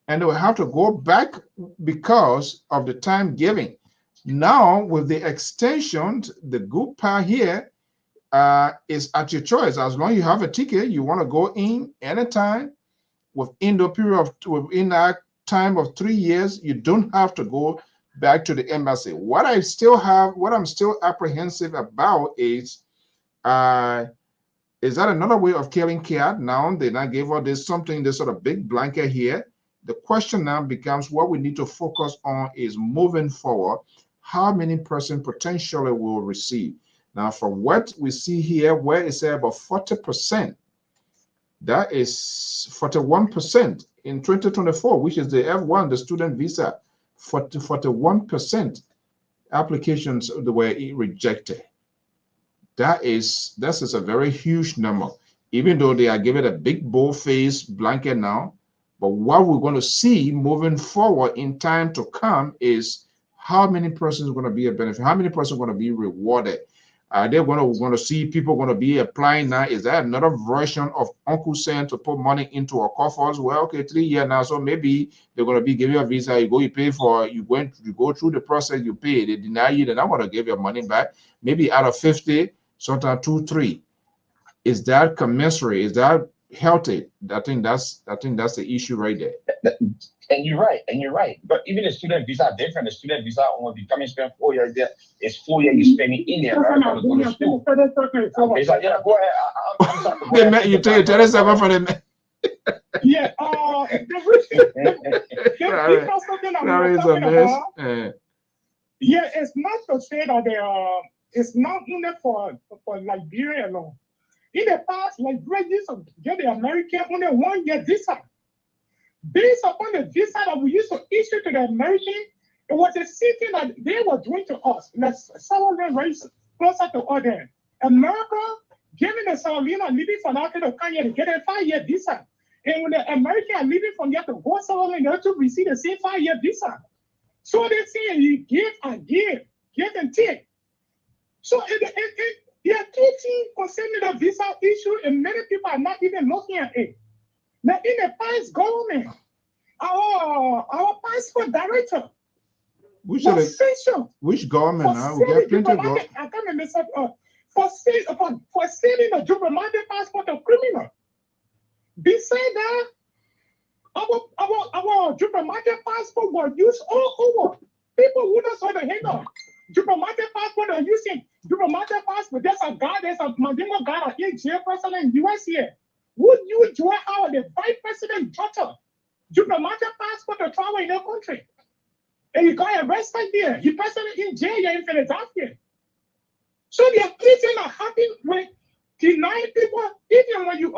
and they will have to go back because of the time given. Now with the extension, the good part here is at your choice. As long as you have a ticket, you want to go in anytime within that time of 3 years, you don't have to go back to the embassy. What I'm still apprehensive about is that another way of killing cat? Now they now gave us this sort of big blanket here. The question now becomes, what we need to focus on is moving forward, how many person potentially will receive. Now, from what we see here, where it says about 40%, that is 41% in 2024, which is the F1, the student visa. 41% applications were rejected. That is a very huge number, even though they are given a big bold-face blanket now. But what we're going to see moving forward in time to come is how many persons are going to be a benefit, how many persons are going to be rewarded. Are they going to see people going to be applying now? Is that another version of Uncle Sam to put money into our coffers? Well, okay, 3 years now, so maybe they're going to be giving you a visa. You go, you pay for, you go through the process, you pay. They deny you, they're not going to give your money back. Maybe out of 50, sometimes 2, 3. Is that commensurate? Is that healthy? I think that's the issue right there. And you're right. But even the student visa are different. The student visa only becoming spend 4 years there. It's 4 years you spending in there, right? Go to school. It's like, yeah, go ahead. You tell us about for them. Yeah, yeah, it's not to say that it's not only for Liberia alone. In the past, Liberia used to get the American only 1 year visa. Based upon the visa that we used to issue to the American, it was a city that they were doing to us. Let's sovereign race closer to other. America giving the Salina living from out to come here to get a 5-year visa. And when the Americans are leaving from there to go somewhere, they have to receive the same 5-year visa. So they say you give and take. So they are teaching concerning the visa issue, and many people are not even looking at it. Now, in the past government, our passport director, which government now? We got plenty of government. I can't remember for selling a diplomatic passport to criminal. Beside that, our diplomatic passport was used all over. People who don't saw the hang up. Diplomatic passport are using diplomatic passport. There's a Mandingo guy in jail president in US here. Would you join our the vice president daughter diplomatic passport to travel in your country? And you got arrested there. You president in jail here in Philadelphia. So they are treating a happy when denying people, even when you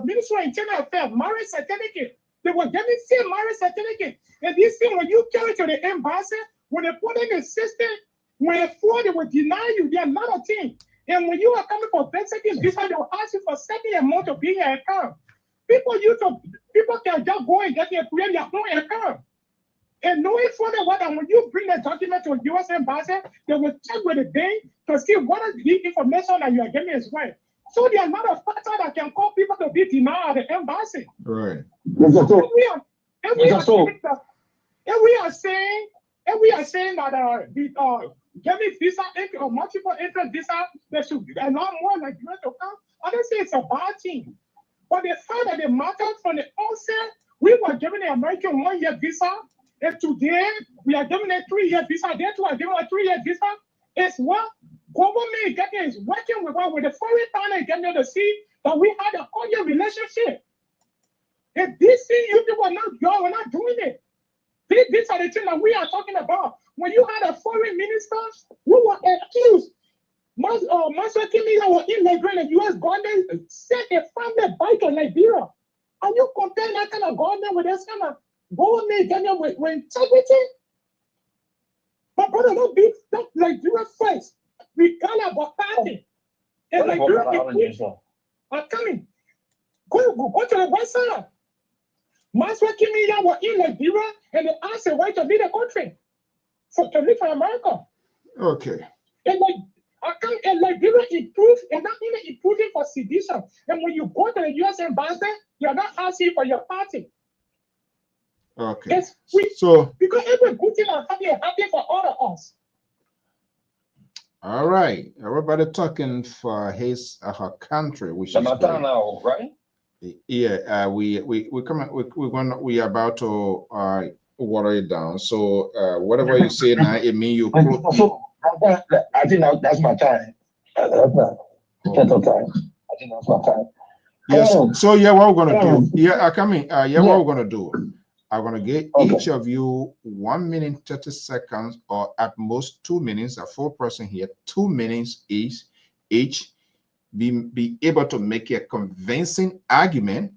Minister of Internal Affairs, marriage certificate, they were getting same marriage certificate. And this thing, when you carry to the embassy, when they put in the system, when they will deny you, they are not a thing. And when you are coming for visiting visa, they will ask you for certain amount to be in your account. People can just go and create their own account. And knowing further what, and when you bring the document to US embassy, they will check with the bank to see what is the information that you are getting as well. So there are a lot of factors that can cause people to be denied at the embassy. Right. We are saying that getting visa or multiple entry visa, there should be a lot more like you to come. I don't say it's a bad thing. But the fact that the matter from the onset, we were giving the American 1-year visa, and today we are giving a 3-year visa. They too are giving a 3-year visa. It's what government is working with the foreign partner getting to see that we had a cordial relationship. If this thing you people are not doing it. These are the things that we are talking about. When you had a foreign minister who were accused, Master Kimia was immigrant in U.S. government, sent a family back to Liberia. And you compare that kind of government with this kind of government getting with integrity? But brother, don't Liberia first. We got about party. And Liberia are coming. Go to the west side. Master Kimia was in Liberia and they asked him why to leave the country. To live for America. Okay. And Liberia improved, and not even improving for sedition. And when you go to the US embassy, you're not asking for your party. Okay. Because every good thing are happy for all of us. All right. Everybody talking for her country, which is great. Now, right? Yeah, we are about to water it down. So whatever you say now, it means you. I think that's my time. That's my time. I think that's my time. Yes. So yeah, what we're gonna do? Yeah, coming. What we're gonna do? I'm gonna give each of you 1 minute 30 seconds, or at most 2 minutes. A full person here, 2 minutes each. Be able to make a convincing argument.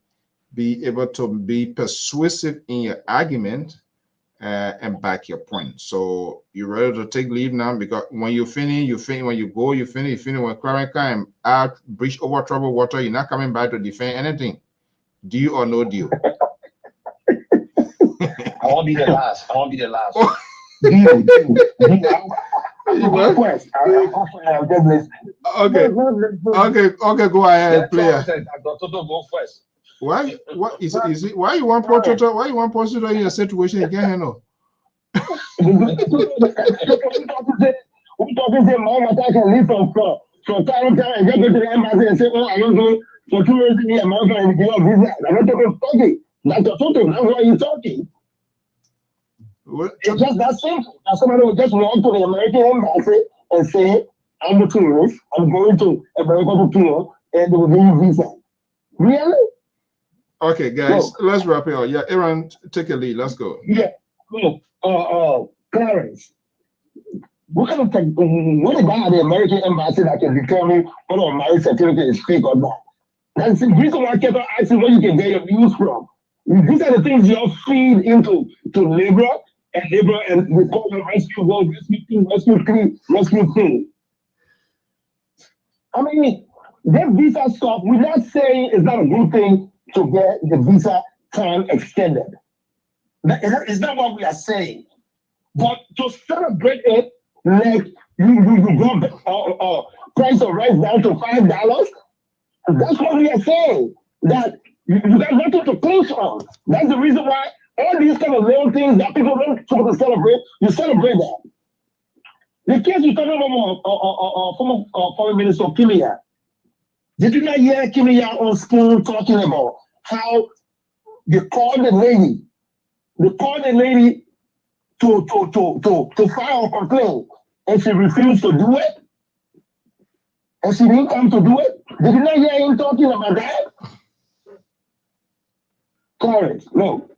Be able to be persuasive in your argument. And back your point. So you're ready to take leave now, because when you finish, you finish. When you go, you finish. When current time out, breach over troubled water, you're not coming back to defend anything. Deal or no deal? I won't be the last. Deal. Okay. Okay. Go ahead, player. Go first. Why? What is it? Why you want portrait? Why you want portrait in your situation? You can't handle. We talking say my matter can leave from time to time and just go to the embassy and say, oh, I don't go for tourism in America and get a visa. I'm not talking. That's why you're talking. What? It's just that simple. That somebody will just walk to the American embassy and say, I'm a tourist, I'm going to America to tour, and they will give you visa. Really? Okay, guys, let's wrap it up. Yeah, Aaron, take a lead. Let's go. Yeah. Look, Clarence, what about the American embassy that can determine whether a marriage certificate is fake or not? That's the reason why I kept on asking where you can get your news from. These are the things you all feed into Libra and we call them rescue 1, rescue 2, rescue 3, rescue 2. I mean, that visa stuff, we're not saying it's not a good thing to get the visa time extended. It's not what we are saying. But to celebrate it, like you go price of rice down to $5, that's what we are saying. That you got nothing to clinch on. That's the reason why all these kind of little things that people don't supposed to celebrate, you celebrate that. The case you're talking about former Foreign Minister Kimia. Did you not hear Kimia on school talking about how they called the lady? They called the lady to file a complaint, and she refused to do it. And she didn't come to do it. Did you not hear him talking about that? Correct. No.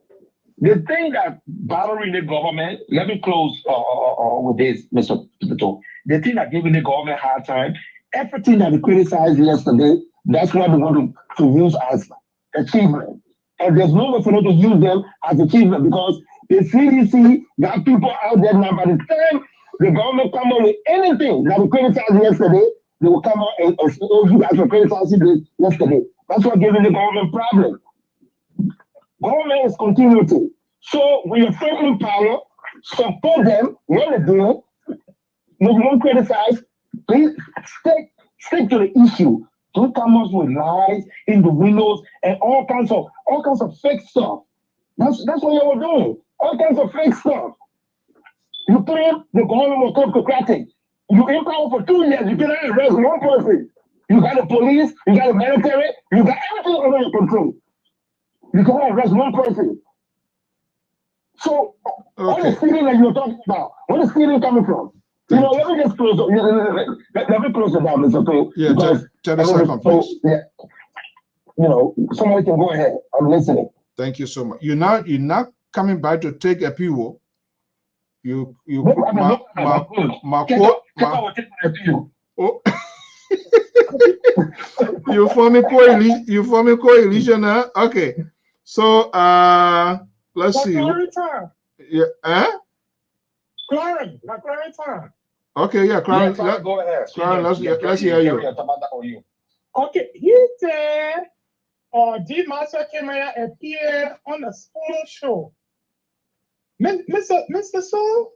The thing that bothering the government, let me close with this, Mr. Pito. The thing that giving the government a hard time, everything that they criticized yesterday, that's what they want to use as achievement. And there's no way for them to use them as achievement because the CDC got people out there now. By the time the government come up with anything that we criticized yesterday, they will come out and say, oh, you guys were criticizing this yesterday. That's what giving the government problem. Government is continuity. So when you're in power, support them when they do it. When you won't criticize, please stick to the issue. Don't come up with lies in the windows and all kinds of fake stuff. That's what you were doing. All kinds of fake stuff. You claim the government was autocratic. You in power for 2 years, you cannot arrest one person. You got the police, you got the military, you got everything under your control. You cannot arrest one person. So, what is stealing that you're talking about? What is stealing coming from? Let me just close. Let me close it down, Mr. Cole. Yeah, 30 seconds, please. Yeah, somebody can go ahead. I'm listening. Thank you so much. You're not coming back to take a PO. You form a coalition now. Okay. So let's see. Yeah. Clarence. Okay, yeah, Clarence. Go ahead. Clarence, let's hear you. Okay, he said D. Master Kimaya appeared on a school show. Mr. Soul,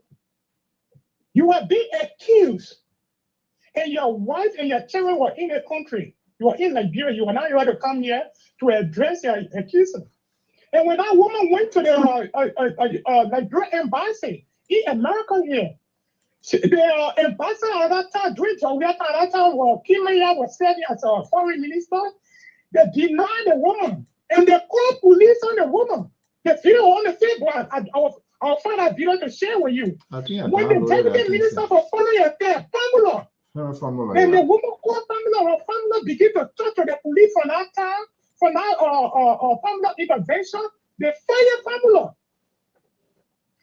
you are being accused, and your wife and your children were in the country. You were in Liberia. You were now you had to come here to address your accuser. And when that woman went to the Liberia embassy in America here, the ambassador at that time, Kimaya was serving as a foreign minister. They denied the woman, and they called police on the woman. The video on the Facebook, I'll find that video to share with you. When the deputy minister for foreign affairs, Pamela, and the woman called Pamela, Pamela began to talk to the police from that time, from that Pamela intervention. They fired Pamela.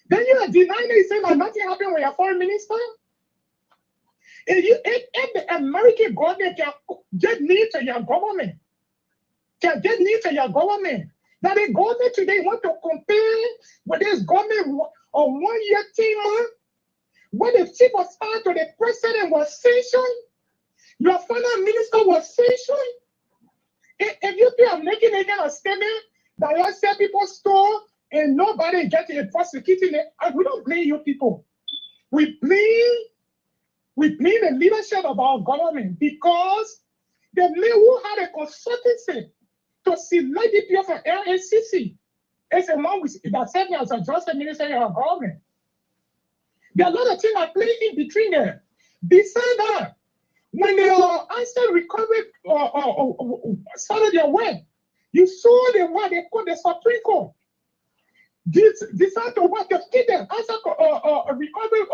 Then you are denying it, saying that nothing happened with your foreign minister. If the American government can get near to your government, that the government today want to compare with this government of 1 year tenure, when the chief of staff to the president was sanctioned, your finance minister was sanctioned. If you are making a kind of statement that you say people stole and nobody getting a prosecuting it, we don't blame you people. We blame within the leadership of our government, because the man who had a consultancy to select the people for LACC is a man that served as a justice minister in our government. There are a lot of things that play in between there. Besides that, when the answer recovery started their work, you saw the one they called the Supreme Court. This decided to work to keep them answer recovery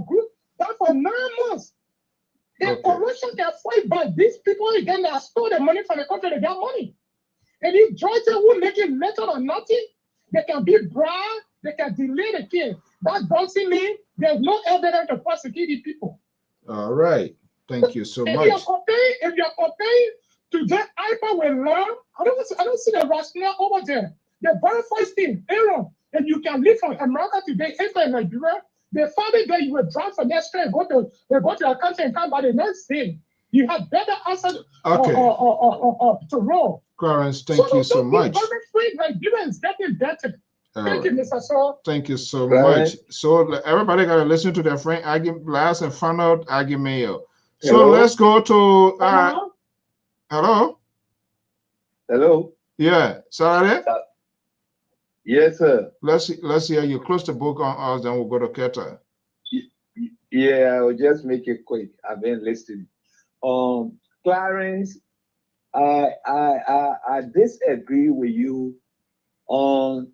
group that for 9 months. The corruption can fight by these people again that stole the money from the country, they get money. And if Georgia will make it little or nothing, they can be bribed, they can delay the case. That doesn't mean there's no evidence to prosecute the people. All right. Thank you so much. If you're comparing to that IPA with law, I don't see the rationale over there. The very first thing, Aaron, if you can live from America today, enter Nigeria, the father day you will drive from that street, go to your country and come by the next day. You have better access to roll. Clarence, thank you so much. Nigeria is getting better. Thank you, Mr. So. Thank you so much. So everybody got to listen to their friend last and final argument. So let's go to hello. Hello. Yeah, sorry. Yes, sir. Let's hear you close the book on us, then we'll go to Keta. Yeah, I'll just make it quick. I've been listening. Clarence, I disagree with you on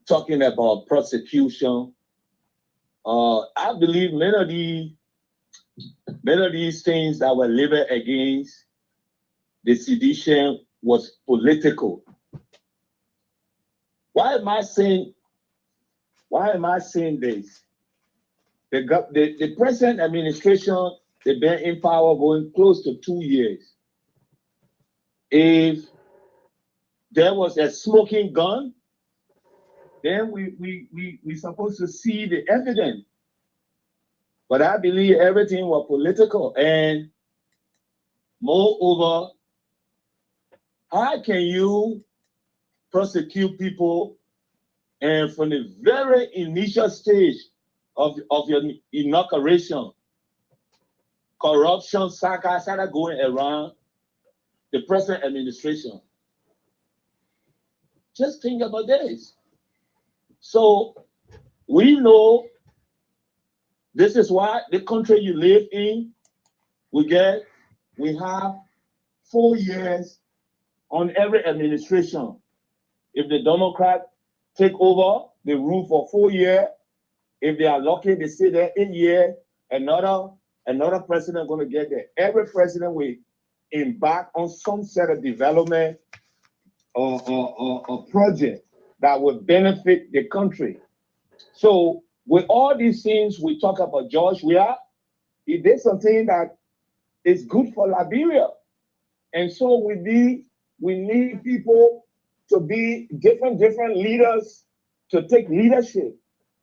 talking about prosecution. I believe many of these things that were levied against the sedition was political. Why am I saying this? The present administration, they've been in power going close to 2 years. If there was a smoking gun, then we supposed to see the evidence. But I believe everything was political. And moreover, how can you prosecute people and from the very initial stage of your inauguration, corruption started going around the present administration? Just think about this. So we know this is why the country you live in, we have 4 years on every administration. If the Democrat take over the rule for 4 years, if they are lucky, they stay there 8 years, another president going to get there. Every president will embark on some set of development or project that will benefit the country. So with all these things we talk about, George, he did something that is good for Liberia. And so we need people to be different leaders to take leadership.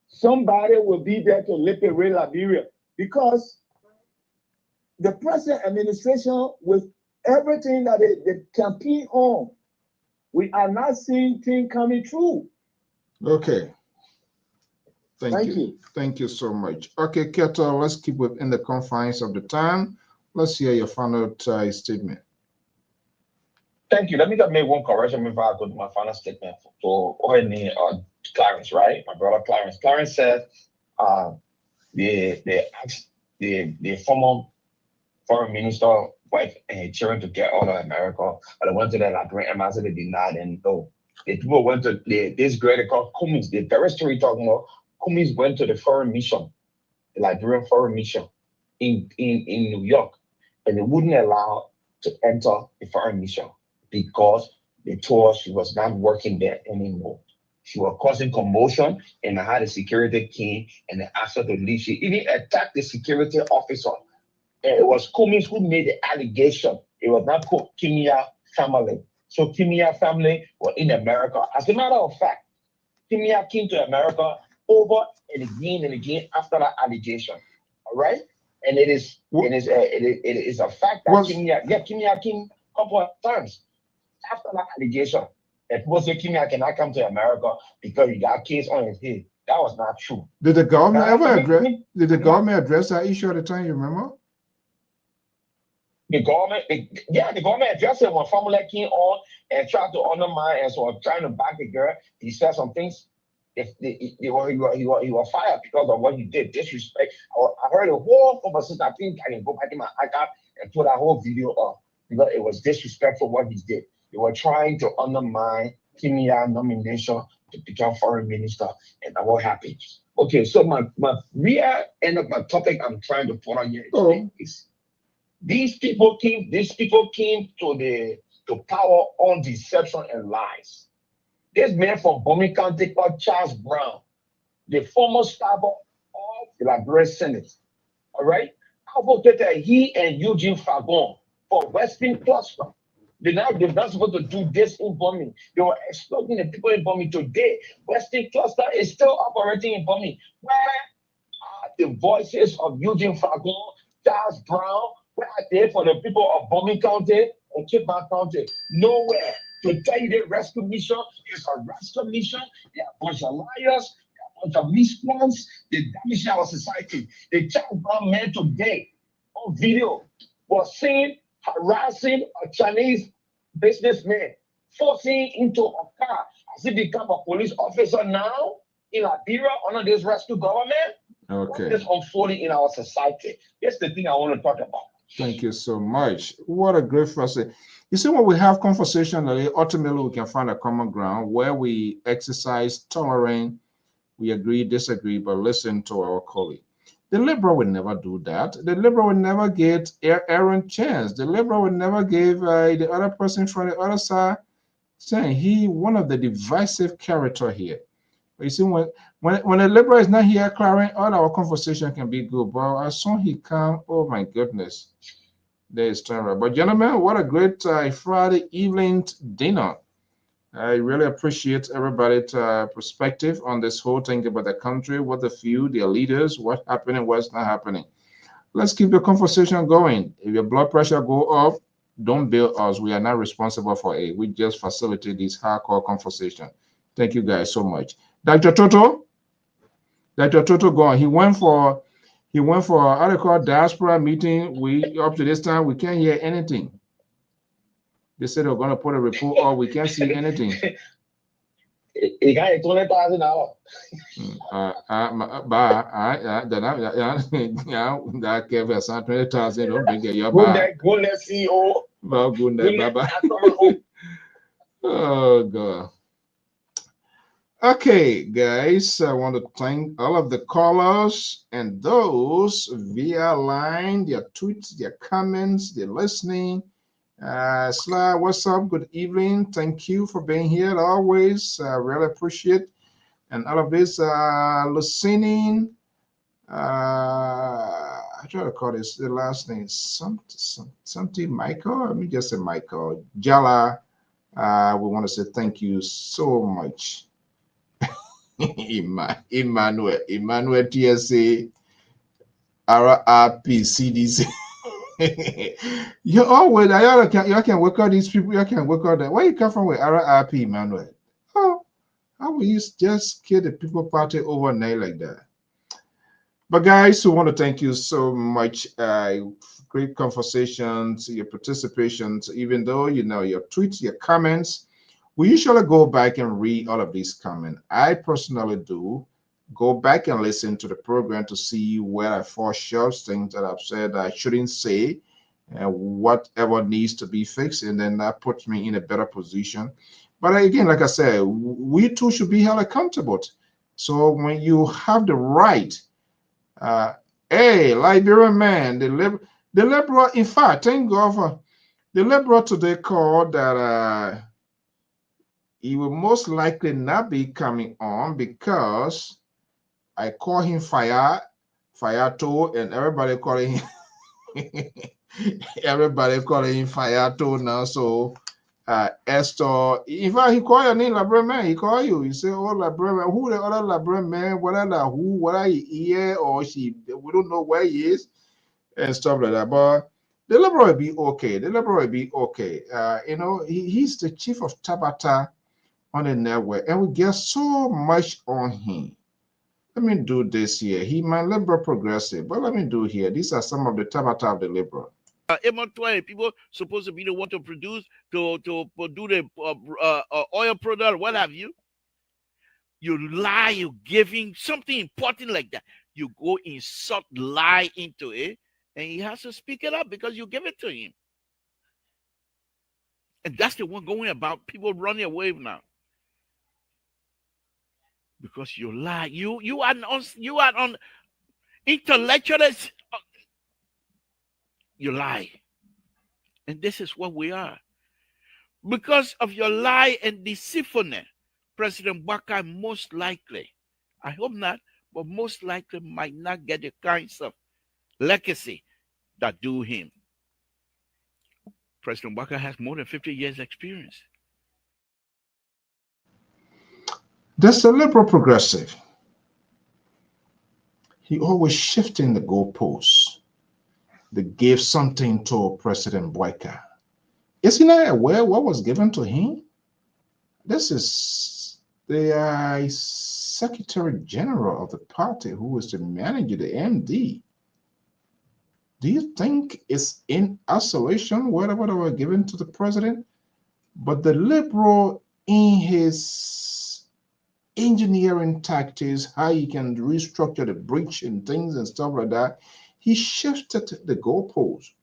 Somebody will be there to liberate Liberia, because the present administration, with everything that they campaign on, we are not seeing things coming true. Okay. Thank you. Thank you so much. Okay, Keto, let's keep within the confines of the time. Let's hear your final statement. Thank you. Let me just make one correction before I go to my final statement for Clarence, right? My brother Clarence. Clarence said they asked the former foreign minister wife and children to get out of America, but they went to the Liberian embassy, they denied, and no. The people went to this girl they called Cummings, the terrorist story talking about. Cummings went to the foreign mission, the Liberian foreign mission in New York, and they wouldn't allow to enter the foreign mission because they told her she was not working there anymore. She was causing commotion, and I had a security came and they asked her to leave. She even attacked the security officer. And it was Cummings who made the allegation. It was not Kimia family. So Kimia family were in America. As a matter of fact, Kimia came to America over and again after that allegation. All right, and it is a fact that Kimia came a couple of times after that allegation. And people say Kimia cannot come to America because he got a case on his head. That was not true. Did the government Now, ever address? me- Did the government address that issue at the time? You remember? the government, the government addressed it when Formula came on and tried to undermine and so trying to back the girl. He said some things. He was fired because of what he did, disrespect. I heard a whole conversation. I think I can go back in my archive and pull that whole video up because it was disrespectful what he did. They were trying to undermine Kimia's nomination to become foreign minister, and that what happened. Okay, so my real end of my topic I'm trying to put on here today is these people came to power on deception and lies. This man from Birmingham County called Charles Brown, the former staff of the Liberia Senate, all right, advocated he and Eugene Fagon for Western Cluster. They're not supposed to do this in Birmingham. They were exploiting the people in Birmingham today. Western Cluster is still operating in Birmingham. Where are the voices of Eugene Fagon, Charles Brown? Where are they for the people of Birmingham County and Cape Town County? Nowhere. To tell you the rescue mission is a rescue mission. They are a bunch of liars. They are a bunch of miscreants. They damage our society. The Charles Brown man today on video was seen harassing a Chinese businessman, forcing into a car. Has he become a police officer now in Liberia under this rescue government? Okay. What is unfolding in our society? That's the thing I want to talk about. Thank you so much. What a great first. You see, when we have conversation, ultimately we can find a common ground where we exercise tolerance, we agree, disagree, but listen to our colleague. The liberal will never do that. The liberal will never get errant chance. The liberal will never give the other person from the other side saying he one of the divisive character here. But you see, when a liberal is not here clearing, all our conversation can be good. But as soon as he come, oh my goodness, there is turnaround. But gentlemen, what a great Friday evening dinner. I really appreciate everybody's perspective on this whole thing about the country, what they feel, their leaders, what's happening, what's not happening. Let's keep the conversation going. If your blood pressure go up, don't bill us. We are not responsible for it. We just facilitate this hardcore conversation. Thank you guys so much. Dr. Toto gone. He went for how they call diaspora meeting. We up to this time we can't hear anything. They said they're gonna put a report or we can't see anything. He got $20,000. That gave us 20,000. Don't bring your Good CEO. Well, good bye. Oh God. Okay, guys, I want to thank all of the callers and those via line, their tweets, their comments, their listening. Sly, what's up? Good evening. Thank you for being here always. Really appreciate. And all of this listening. I try to call this the last name. Something Michael. Let me just say Michael. Jala. We want to say thank you so much. Emmanuel TSA RRP CDC. You always y'all can work out these people, y'all can work out that. Where you come from with RRP, Emmanuel? Oh, how will you just kill the people party overnight like that? But guys, we want to thank you so much. Great conversations, your participations, even though your tweets, your comments. We usually go back and read all of these comments. I personally do go back and listen to the program to see where I fall short, things that I've said I shouldn't say, and whatever needs to be fixed, and then that puts me in a better position. But again, like I said, we too should be held accountable. So when you have the right, hey, Liberian man, the liberal, in fact, thank God for the liberal today called that. He will most likely not be coming on because I call him Fireto, and everybody calling him Fireto now. So Esther, in fact, he call your name Librarian man. He call you. He say, "Oh, Librarian man, who the other Librarian man? Whether he here or she, we don't know where he is, and stuff like that." But the liberal will be okay. The liberal will be okay. He's the chief of Tabata on the network, and we get so much on him. Let me do this here. He my liberal progressive, but let me do here. These are some of the tabata of the liberal. People supposed to be the one to produce, to do the oil product, what have you. You lie, you giving something important like that. You go insert lie into it, and he has to speak it up because you give it to him. And that's the one going about. People running away now because you lie. You are on intellectuals. You lie, and this is what we are because of your lie and deceitfulness. President Baka most likely, I hope not, but most likely might not get the kinds of legacy that do him. President Baka has more than 50 years experience. That's the liberal progressive. He always shifting the goalposts. They gave something to President Boyka. Is he not aware what was given to him? This is the Secretary General of the party who is the manager, the MD. Do you think it's in isolation, whatever they were given to the president? But the liberal, in his engineering tactics, how he can restructure the breach and things and stuff like that, he shifted the goalpost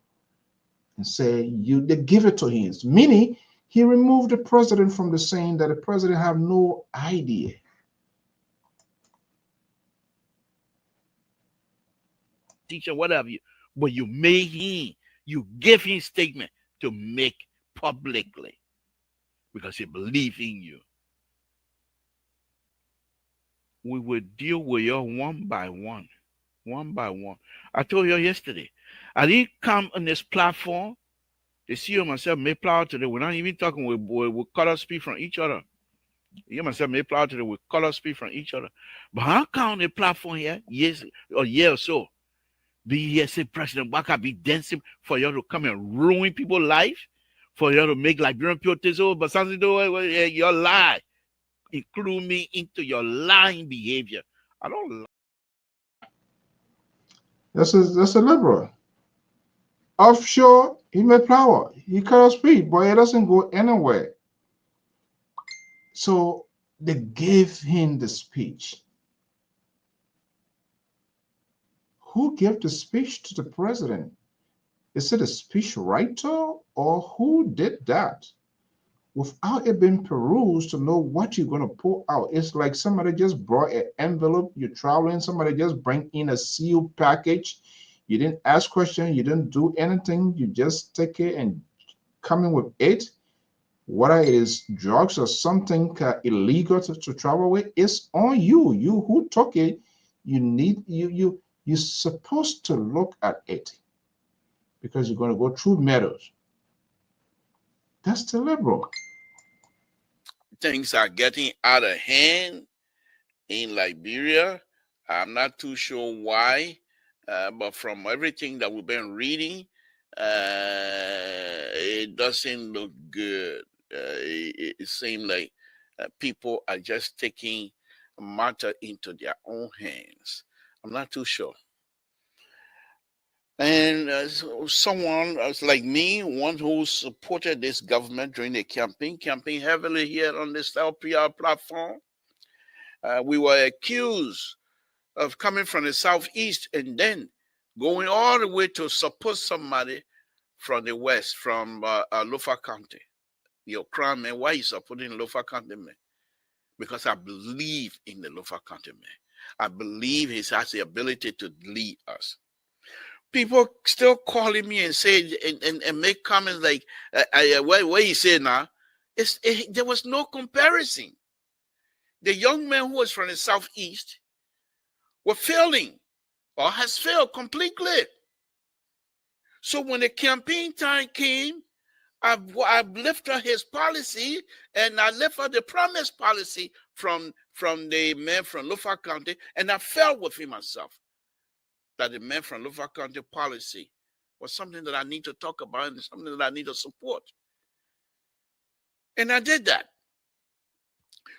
and say they give it to him. Meaning, he removed the president from the saying that the president have no idea. Teacher, whatever you, but you made him, you give him statement to make publicly because he believe in you. We will deal with you one by one. One by one. I told you yesterday, I didn't come on this platform to see you myself make plow today. We're not even talking with color speak from each other. You myself make plow today with color speak from each other. But I come on the platform here, year or so. Be here, say President Baka be dancing for you to come and ruin people's life, for you to make Liberian people take over, but something do your lie. Include me into your lying behavior. I don't lie. That's a liberal. Offshore, he made power. He cut speed, but it doesn't go anywhere. So they gave him the speech. Who gave the speech to the president? Is it a speech writer or who did that? Without it being perused to know what you're going to pull out. It's like somebody just brought an envelope, you're traveling, somebody just bring in a sealed package. You didn't ask questions, you didn't do anything, you just take it and come in with it. Whether it is drugs or something illegal to travel with, it's on you. You who took it, you're supposed to look at it because you're going to go through meadows. That's the liberal. Things are getting out of hand in Liberia. I'm not too sure why, but from everything that we've been reading, it doesn't look good. It seems like people are just taking a matter into their own hands. I'm not too sure. And someone like me, one who supported this government during the campaign heavily here on this LPR platform, we were accused of coming from the southeast and then going all the way to support somebody from the west, from Lofa County. Your crown man, why are you supporting Lofa County man? Because I believe in the Lofa County man. I believe he has the ability to lead us. People still calling me and say and make comments like, what you say now? There was no comparison. The young man who was from the southeast were failing or has failed completely. So when the campaign time came, I've lifted his policy and I lifted the promise policy from the man from Lofa County, and I fell with him myself. That the man from Lofa County policy was something that I need to talk about and something that I need to support. And I did that.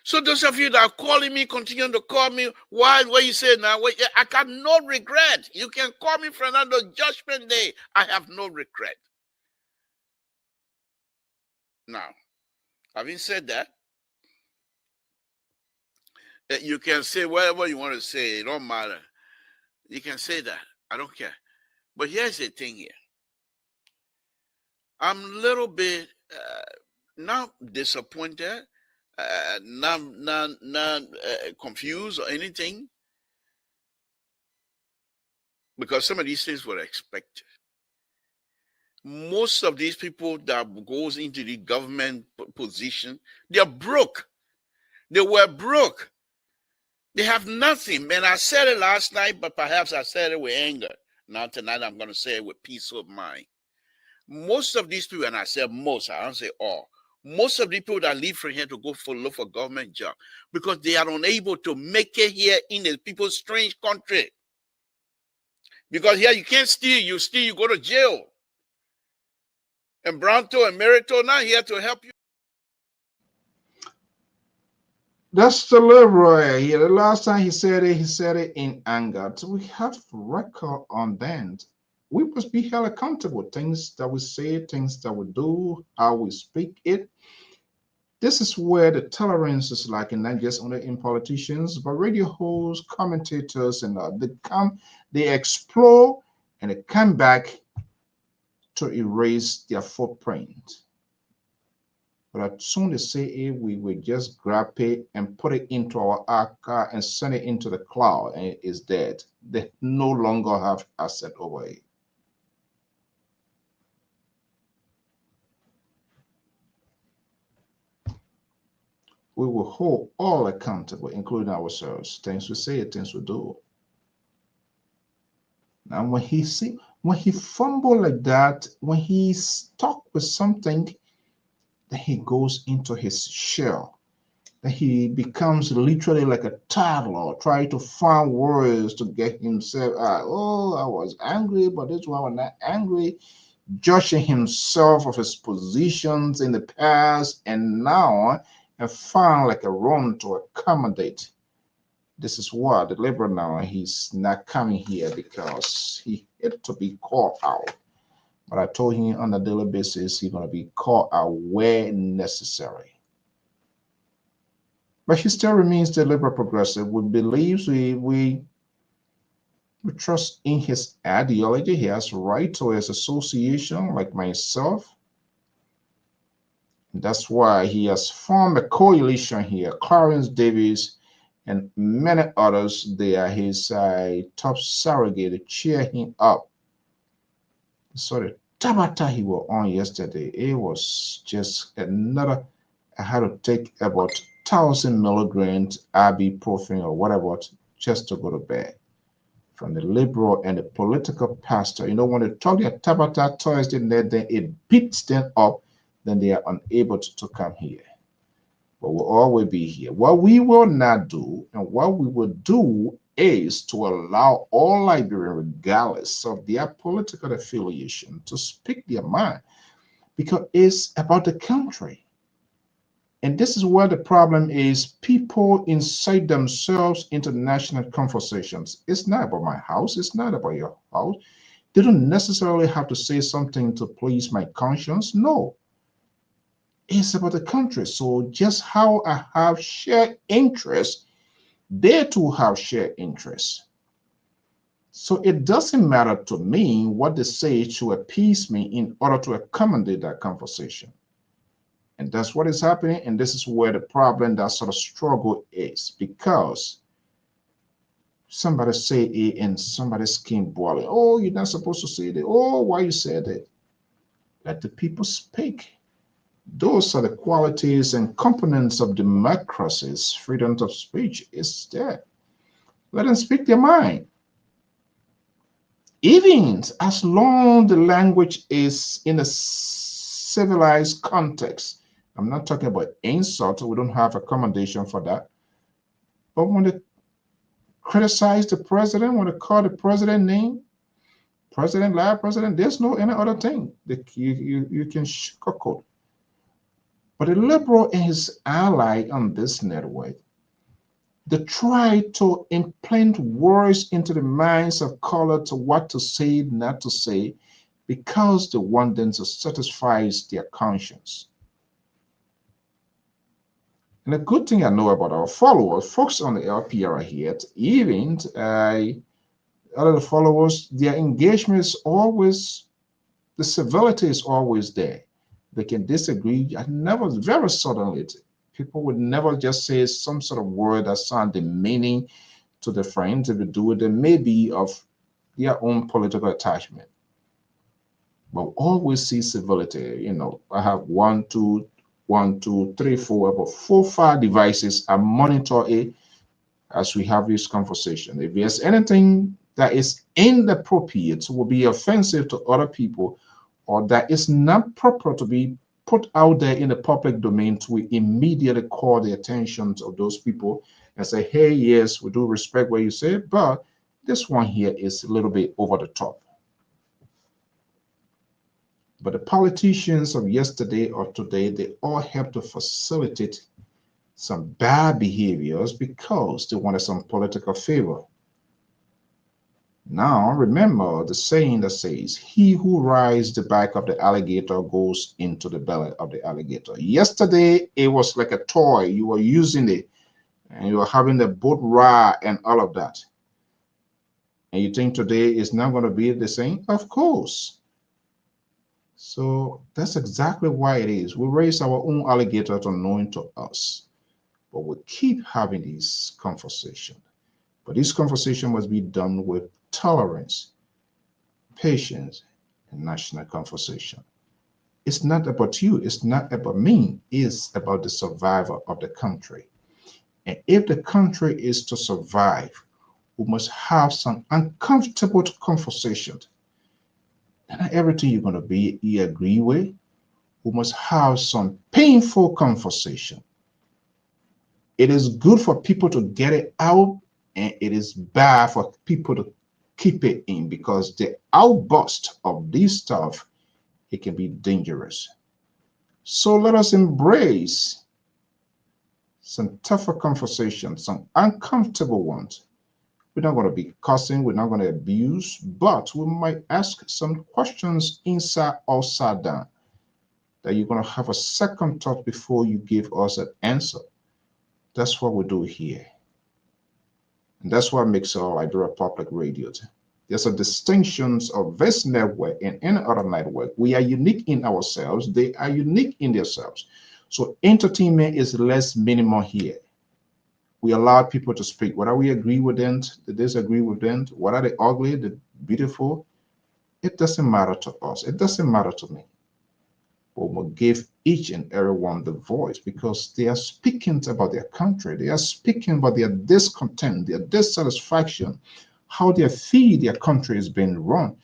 So those of you that are calling me, continue to call me. Why? What you say now? I got no regret. You can call me Fernando Judgment Day. I have no regret. Now, having said that, you can say whatever you want to say. It don't matter. You can say that. I don't care. But here's the thing here. I'm a little bit not disappointed, not confused or anything, because some of these things were expected. Most of these people that goes into the government position, they're broke. They were broke. They have nothing. And I said it last night, but perhaps I said it with anger. Now tonight I'm going to say it with peace of mind. Most of these people, and I said most, I don't say all, most of the people that leave from here to go look for government job because they are unable to make it here in the people's strange country. Because here you can't steal, you go to jail. And Bronto and Merito not here to help you. That's the liberal here. The last time he said it in anger. So we have record on that. We must be held accountable. Things that we say, things that we do, how we speak it. This is where the tolerance is like, and not just only in politicians, but radio hosts, commentators, and they explore and they come back to erase their footprint. But as soon as they say we will just grab it and put it into our archive and send it into the cloud, and it is dead. They no longer have asset over it. We will hold all accountable, including ourselves. Things we say, things we do. Now, when he fumble like that, when he's stuck with something, then he goes into his shell. Then he becomes literally like a toddler, trying to find words to get himself out. Oh, I was angry, but this one was not angry. Judging himself of his positions in the past and now, and found like a room to accommodate. This is why the liberal now, he's not coming here because he had to be called out. But I told him on a daily basis, he's going to be called out where necessary. But he still remains the liberal progressive. We believe we trust in his ideology. He has right to his association, like myself. And that's why he has formed a coalition here. Clarence Davis and many others, they are his top surrogate to cheer him up. So the tabata he was on yesterday, it was just another. I had to take about 1,000 milligrams ibuprofen or whatever just to go to bed. From the liberal and the political pastor, when they talk their tabata Thursday night, then it beats them up, then they are unable to come here. But we'll always be here. What we will not do and what we will do is to allow all Liberians, regardless of their political affiliation, to speak their mind because it's about the country. And this is where the problem is. People inside themselves into national conversations. It's not about my house. It's not about your house. They don't necessarily have to say something to please my conscience. No. It's about the country. So just how I have shared interests, they too have shared interests. So it doesn't matter to me what they say to appease me in order to accommodate that conversation. And that's what is happening. And this is where the problem, that sort of struggle is, because somebody say it and somebody's skin boiling. Oh, you're not supposed to say that. Oh, why you said it? Let the people speak. Those are the qualities and components of democracy's freedom of speech is there. Let them speak their mind. Even as long the language is in a civilized context. I'm not talking about insult. We don't have accommodation for that. But when they criticize the president, when they call the president name, president, liar, president, there's no any other thing that you can sugarcoat. But the liberal and his ally on this network, they try to implant words into the minds of color to what to say, not to say, because they want them to satisfy their conscience. And a good thing I know about our followers, folks on the LPR here, even other followers, their engagement is always, the civility is always there. They can disagree. I never, very suddenly, people would never just say some sort of word that sound demeaning to the friends. If they do it, they may be of their own political attachment. But always see civility. You know, I have one, two, three, four, about 4, 5 devices. I monitor it as we have this conversation. If there's anything that is inappropriate, will be offensive to other people, or that is not proper to be put out there in the public domain, to immediately call the attention of those people and say, hey, yes, we do respect what you say, but this one here is a little bit over the top. But the politicians of yesterday or today, they all help to facilitate some bad behaviors because they wanted some political favor. Now, remember the saying that says, he who rides the back of the alligator goes into the belly of the alligator. Yesterday, it was like a toy. You were using it and you were having the boat ride and all of that. And you think today is not going to be the same? Of course. So that's exactly why it is. We raise our own alligator unknown to us, but we keep having these conversations. But this conversation must be done with tolerance, patience, and national conversation. It's not about you, it's not about me, it's about the survival of the country. And if the country is to survive, we must have some uncomfortable conversations. Not everything you're going to be you agree with. We must have some painful conversation. It is good for people to get it out, and it is bad for people to keep it in, because the outburst of this stuff, it can be dangerous. So let us embrace some tougher conversations, some uncomfortable ones. We're not going to be cussing, we're not going to abuse, but we might ask some questions inside, outside down, that you're going to have a second thought before you give us an answer. That's what we do here. And that's what makes our Liberia Public Radio. There's a distinctions of this network and any other network. We are unique in ourselves. They are unique in themselves. So entertainment is less minimal here. We allow people to speak. Whether we agree with them, they disagree with them, whether they ugly, the beautiful, it doesn't matter to us. It doesn't matter to me. But we'll give each and every one the voice, because they are speaking about their country. They are speaking about their discontent, their dissatisfaction, how they feel their country is being run.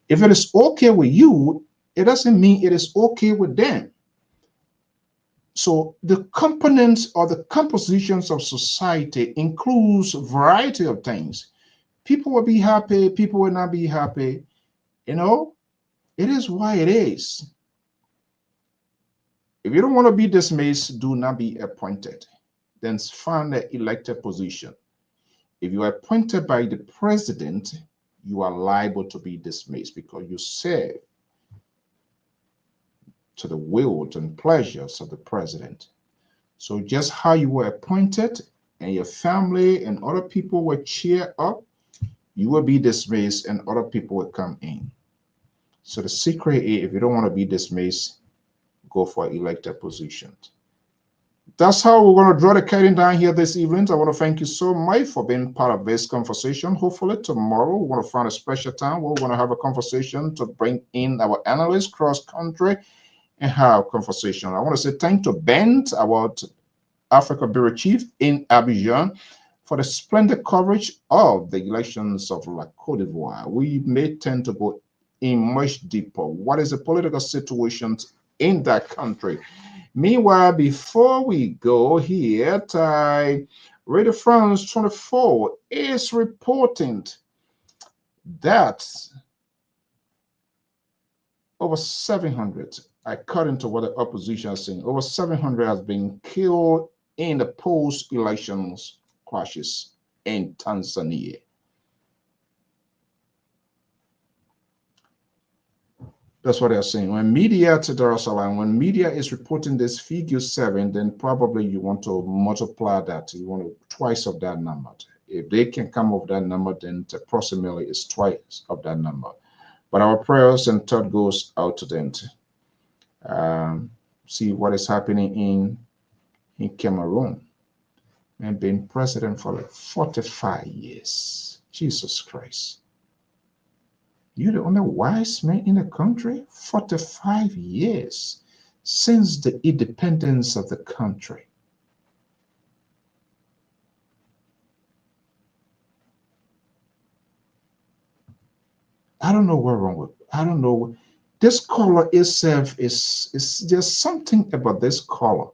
If it is okay with you, it doesn't mean it is okay with them. So the components or the compositions of society includes a variety of things. People will be happy, people will not be happy. You know, it is why it is. If you don't want to be dismissed, do not be appointed. Then find an elected position. If you are appointed by the president, you are liable to be dismissed because you serve to the will and pleasures of the president. So just how you were appointed and your family and other people will cheer up, you will be dismissed and other people will come in. So the secret is, if you don't want to be dismissed, go for elected positions. That's how we're going to draw the curtain down here this evening. I want to thank you so much for being part of this conversation. Hopefully tomorrow we're going to find a special time where we're going to have a conversation to bring in our analysts cross country and have conversation. I want to say thank to Ben, our Africa Bureau Chief in Abidjan, for the splendid coverage of the elections of La Côte d'Ivoire. We may tend to go in much deeper. What is the political situation in that country? Meanwhile, before we go here, Radio France 24 is reporting that over 700 according to what the opposition is saying, over 700 has been killed in the post-elections crashes in Tanzania. That's what they're saying. When media to Darussalam, when media is reporting this figure 7, then probably you want to multiply that. You want to twice of that number. If they can come up with that number, then approximately it's twice of that number. But our prayers and thought goes out to them to see what is happening in Cameroon. And been president for like 45 years. Jesus Christ. You're the only wise man in the country? 45 years since the independence of the country. I don't know what's wrong with it. I don't know. This color itself is just something about this color.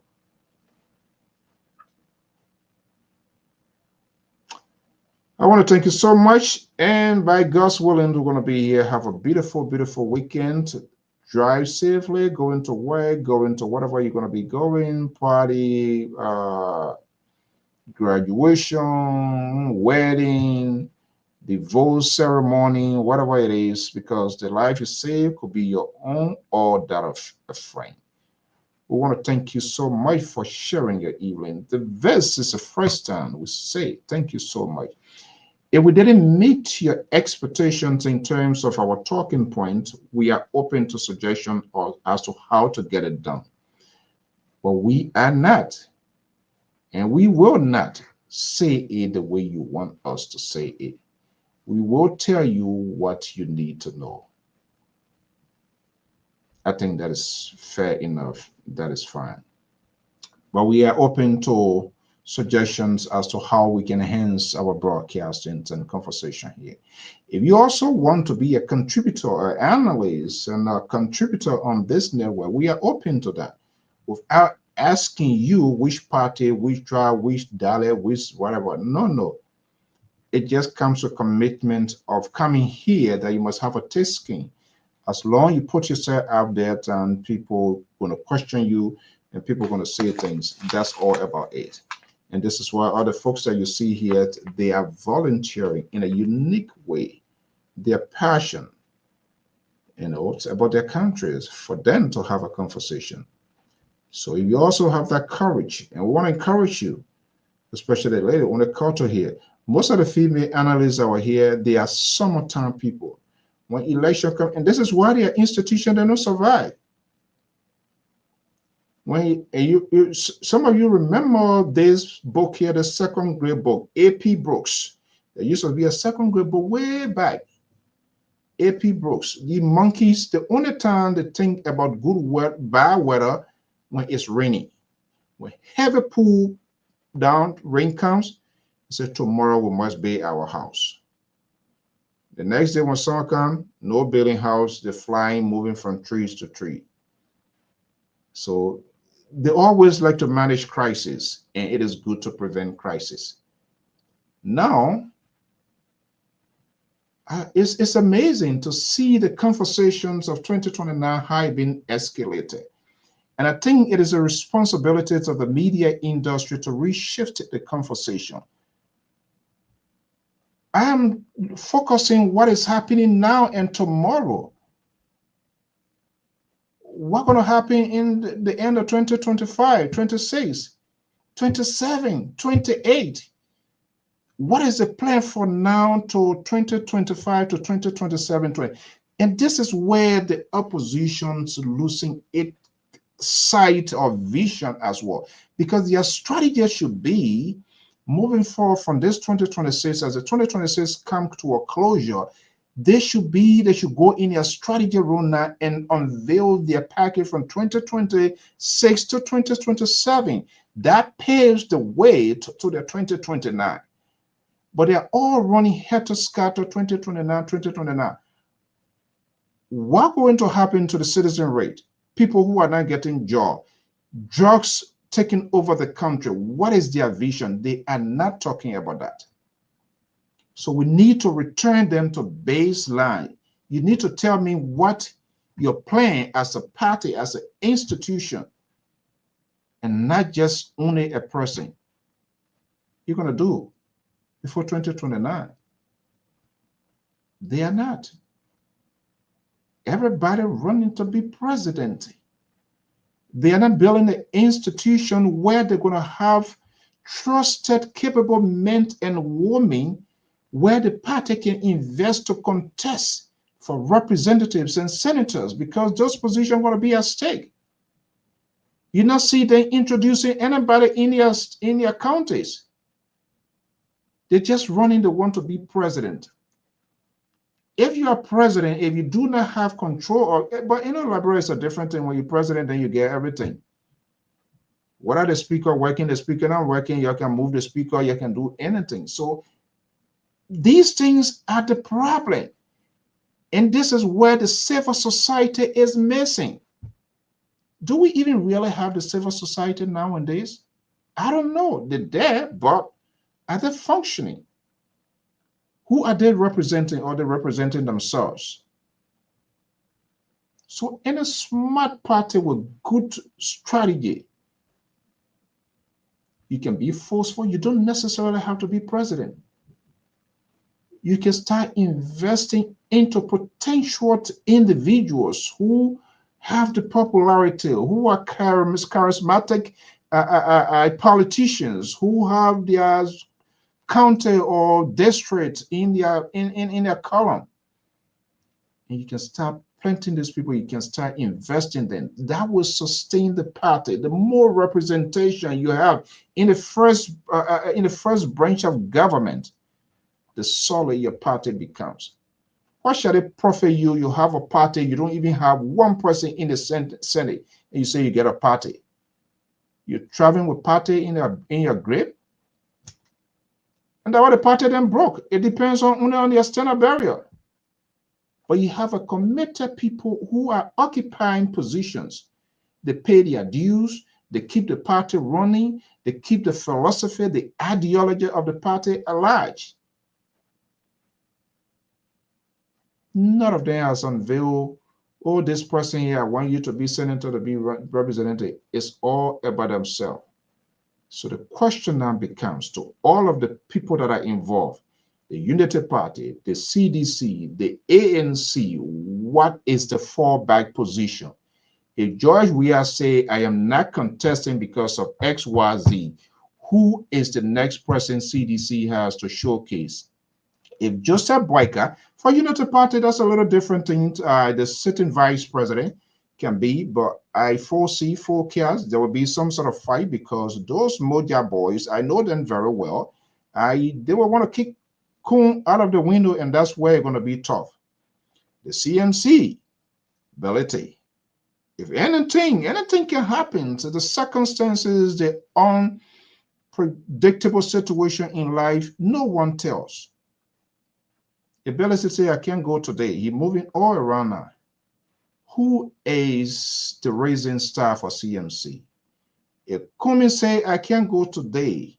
I want to thank you so much. And by God's willing, we're going to be here. Have a beautiful, beautiful weekend. Drive safely, go into work, go into whatever you're going to be going, party, graduation, wedding, divorce ceremony, whatever it is, because the life you save could be your own or that of a friend. We want to thank you so much for sharing your evening. The verse is the first time we say thank you so much. If we didn't meet your expectations in terms of our talking point, we are open to suggestion as to how to get it done. But we are not, and we will not say it the way you want us to say it. We will tell you what you need to know. I think that is fair enough. That is fine. But we are open to suggestions as to how we can enhance our broadcasting and conversation here. If you also want to be a contributor or analyst and a contributor on this network, we are open to that without asking you which party, which tribe, which dialect, which whatever. No. It just comes with commitment of coming here that you must have a thick skin. As long as you put yourself out there and people going to question you and people going to say things, that's all about it. And this is why other folks that you see here, they are volunteering in a unique way. Their passion, it's about their countries for them to have a conversation. So if you also have that courage, and we want to encourage you, especially the lady on the culture here, most of the female analysts that are here, they are summertime people. When election comes, and this is why they are institutions that don't survive. When some of you remember this book here, the second grade book, AP Brooks. There used to be a second grade book way back. AP Brooks. The monkeys, the only time they think about good weather, bad weather, when it's raining. When heavy pull down, rain comes, they say tomorrow we must build our house. The next day when summer comes, no building house, they're flying, moving from trees to tree. So they always like to manage crisis, and it is good to prevent crisis. Now, it's amazing to see the conversations of 2029 have been escalated. And I think it is a responsibility of the media industry to reshift the conversation. I am focusing what is happening now and tomorrow. What's going to happen in the end of 2025, 26, 27, 28? What is the plan for now to 2025 to 2027, 20? And this is where the opposition's losing its sight or vision as well, because their strategy should be moving forward from this 2026. As the 2026 comes to a closure, they should go in their strategy room now and unveil their package from 2026 to 2027. That paves the way to the 2029. But they're all running helter-skelter 2029, 2029. What's going to happen to the citizen rate? People who are not getting jobs, drugs taking over the country. What is their vision? They are not talking about that. So we need to return them to baseline. You need to tell me what your plan as a party, as an institution, and not just only a person, you're going to do before 2029. They are not. Everybody running to be president. They are not building an institution where they're going to have trusted, capable men and women where the party can invest to contest for representatives and senators, because those positions are going to be at stake. You not see them introducing anybody in your counties. They're just running the one to be president. If you are president, if you do not have control, but Liberia is a different thing. When you're president, then you get everything. Whether the speaker working, the speaker not working, you can move the speaker, you can do anything. So these things are the problem. And this is where the civil society is missing. Do we even really have the civil society nowadays? I don't know. They're there, but are they functioning? Who are they representing? Are they representing themselves? So in a smart party with good strategy, you can be forceful. You don't necessarily have to be president. You can start investing into potential individuals who have the popularity, who are charismatic politicians, who have their county or district in their column. And you can start planting these people, you can start investing them. That will sustain the party. The more representation you have in the first branch of government, the solid your party becomes. What shall it profit you? You have a party, you don't even have one person in the Senate, and you say you get a party. You're traveling with party in your grip, and that's why the party then broke. It depends on the external barrier. But you have a committed people who are occupying positions. They pay their dues, they keep the party running, they keep the philosophy, the ideology of the party alive. None of them has unveiled, oh, this person here, I want you to be senator, to be representative. It's all about themselves. So the question now becomes to all of the people that are involved, the Unity Party, the CDC, the ANC, what is the fallback position? If George Weah say, I am not contesting because of XYZ, who is the next person CDC has to showcase? If Joseph Boyka, for Unity Party, that's a little different thing. The sitting vice president can be, but I forecast there will be some sort of fight, because those Moja boys, I know them very well. They will want to kick Kun out of the window, and that's where it's going to be tough. The CMC, ability. If anything can happen to the circumstances, the unpredictable situation in life, no one tells. Ability to say, I can't go today. He's moving all around now. Who is the raising star for CMC? If Cummins say, I can't go today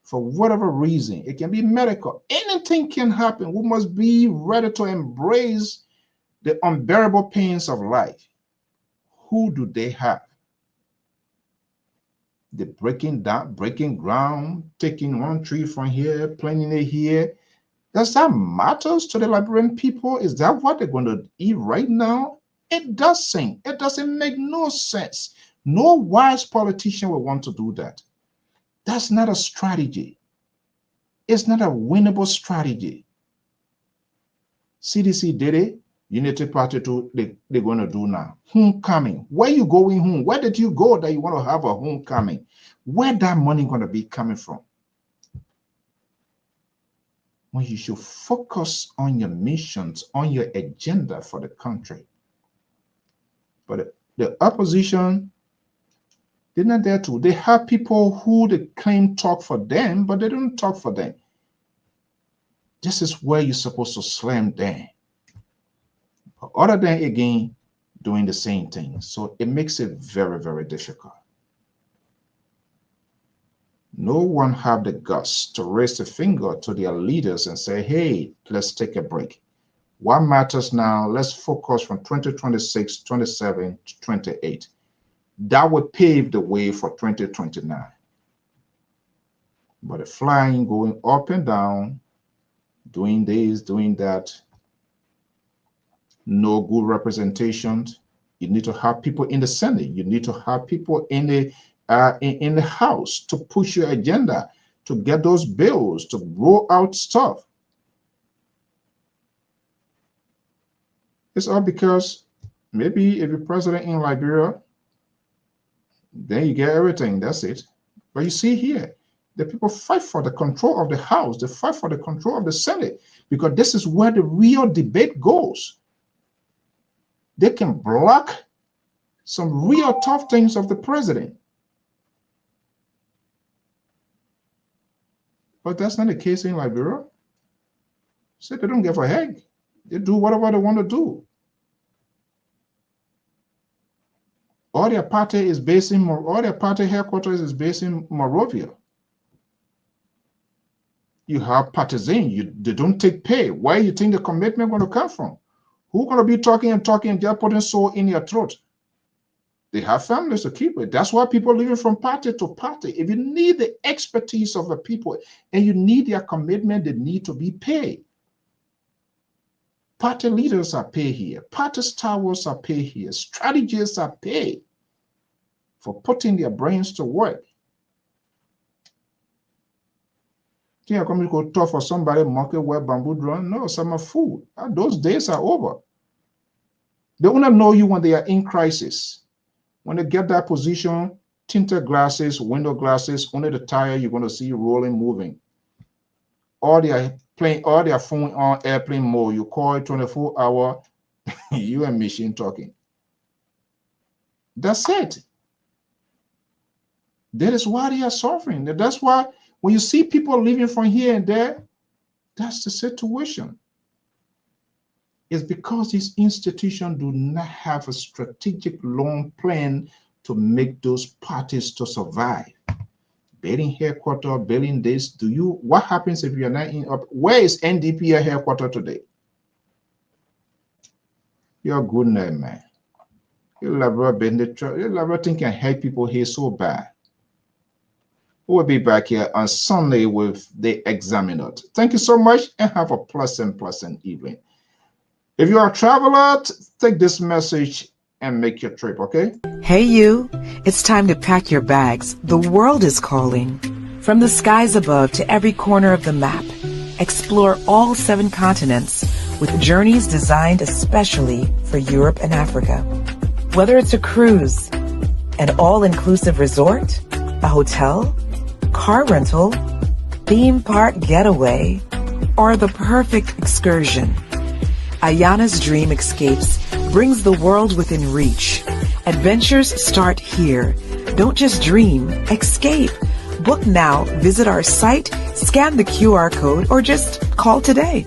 for whatever reason, it can be medical. Anything can happen. We must be ready to embrace the unbearable pains of life. Who do they have? The breaking ground, taking one tree from here, planting it here. Does that matter to the Liberian people? Is that what they're going to eat right now? It doesn't. It doesn't make no sense. No wise politician will want to do that. That's not a strategy. It's not a winnable strategy. CDC did it. Unity Party too, they're going to do now. Homecoming. Where you going home? Where did you go that you want to have a homecoming? Where that money going to be coming from? When you should focus on your missions, on your agenda for the country. But the opposition, they're not there to. They have people who they claim talk for them, but they don't talk for them. This is where you're supposed to slam them. But other than, again, doing the same thing. So it makes it very, very difficult. No one have the guts to raise a finger to their leaders and say, hey, let's take a break. What matters now, let's focus from 2026, 27 to 28. That would pave the way for 2029. But the flying, going up and down, doing this, doing that, no good representation. You need to have people in the Senate. You need to have people in the House to push your agenda, to get those bills, to roll out stuff. It's all because maybe if you're president in Liberia, then you get everything. That's it. But you see here, the people fight for the control of the House. They fight for the control of the Senate, because this is where the real debate goes. They can block some real tough things of the president. But that's not the case in Liberia. So they don't give a heck. They do whatever they want to do. All their party is based in, all their party headquarters is based in Monrovia. You have partisans. They don't take pay. Where you think the commitment going to come from? Who's going to be talking and talking and they're putting soul in your throat? They have families to keep it. That's why people living from party to party. If you need the expertise of the people and you need their commitment, they need to be paid. Party leaders are paid here. Party stalwarts are paid here. Strategists are paid for putting their brains to work. Think you're going to go talk for somebody market wear bamboo drum? No, some are food. Those days are over. They only know you when they are in crisis. When they get that position, tinted glasses, window glasses, only the tire you're going to see rolling, moving. All their phone on airplane mode. You call it 24-hour, you and machine talking. That's it. That is why they are suffering. That's why when you see people living from here and there, that's the situation. It's because these institutions do not have a strategic long plan to make those parties to survive. Building headquarters, building this. What happens if you're not in? Where is NDP headquarters today? You're a good name, man. You Lpr thing can help people here so bad. We'll be back here on Sunday with the Examiner. Thank you so much and have a pleasant evening. If you are a traveler, take this message and make your trip, okay? Hey you, it's time to pack your bags. The world is calling. From the skies above to every corner of the map, explore all 7 continents with journeys designed especially for Europe and Africa. Whether it's a cruise, an all-inclusive resort, a hotel, car rental, theme park getaway, or the perfect excursion, Ayana's Dream Escapes brings the world within reach. Adventures start here. Don't just dream, escape. Book now, visit our site, scan the QR code, or just call today.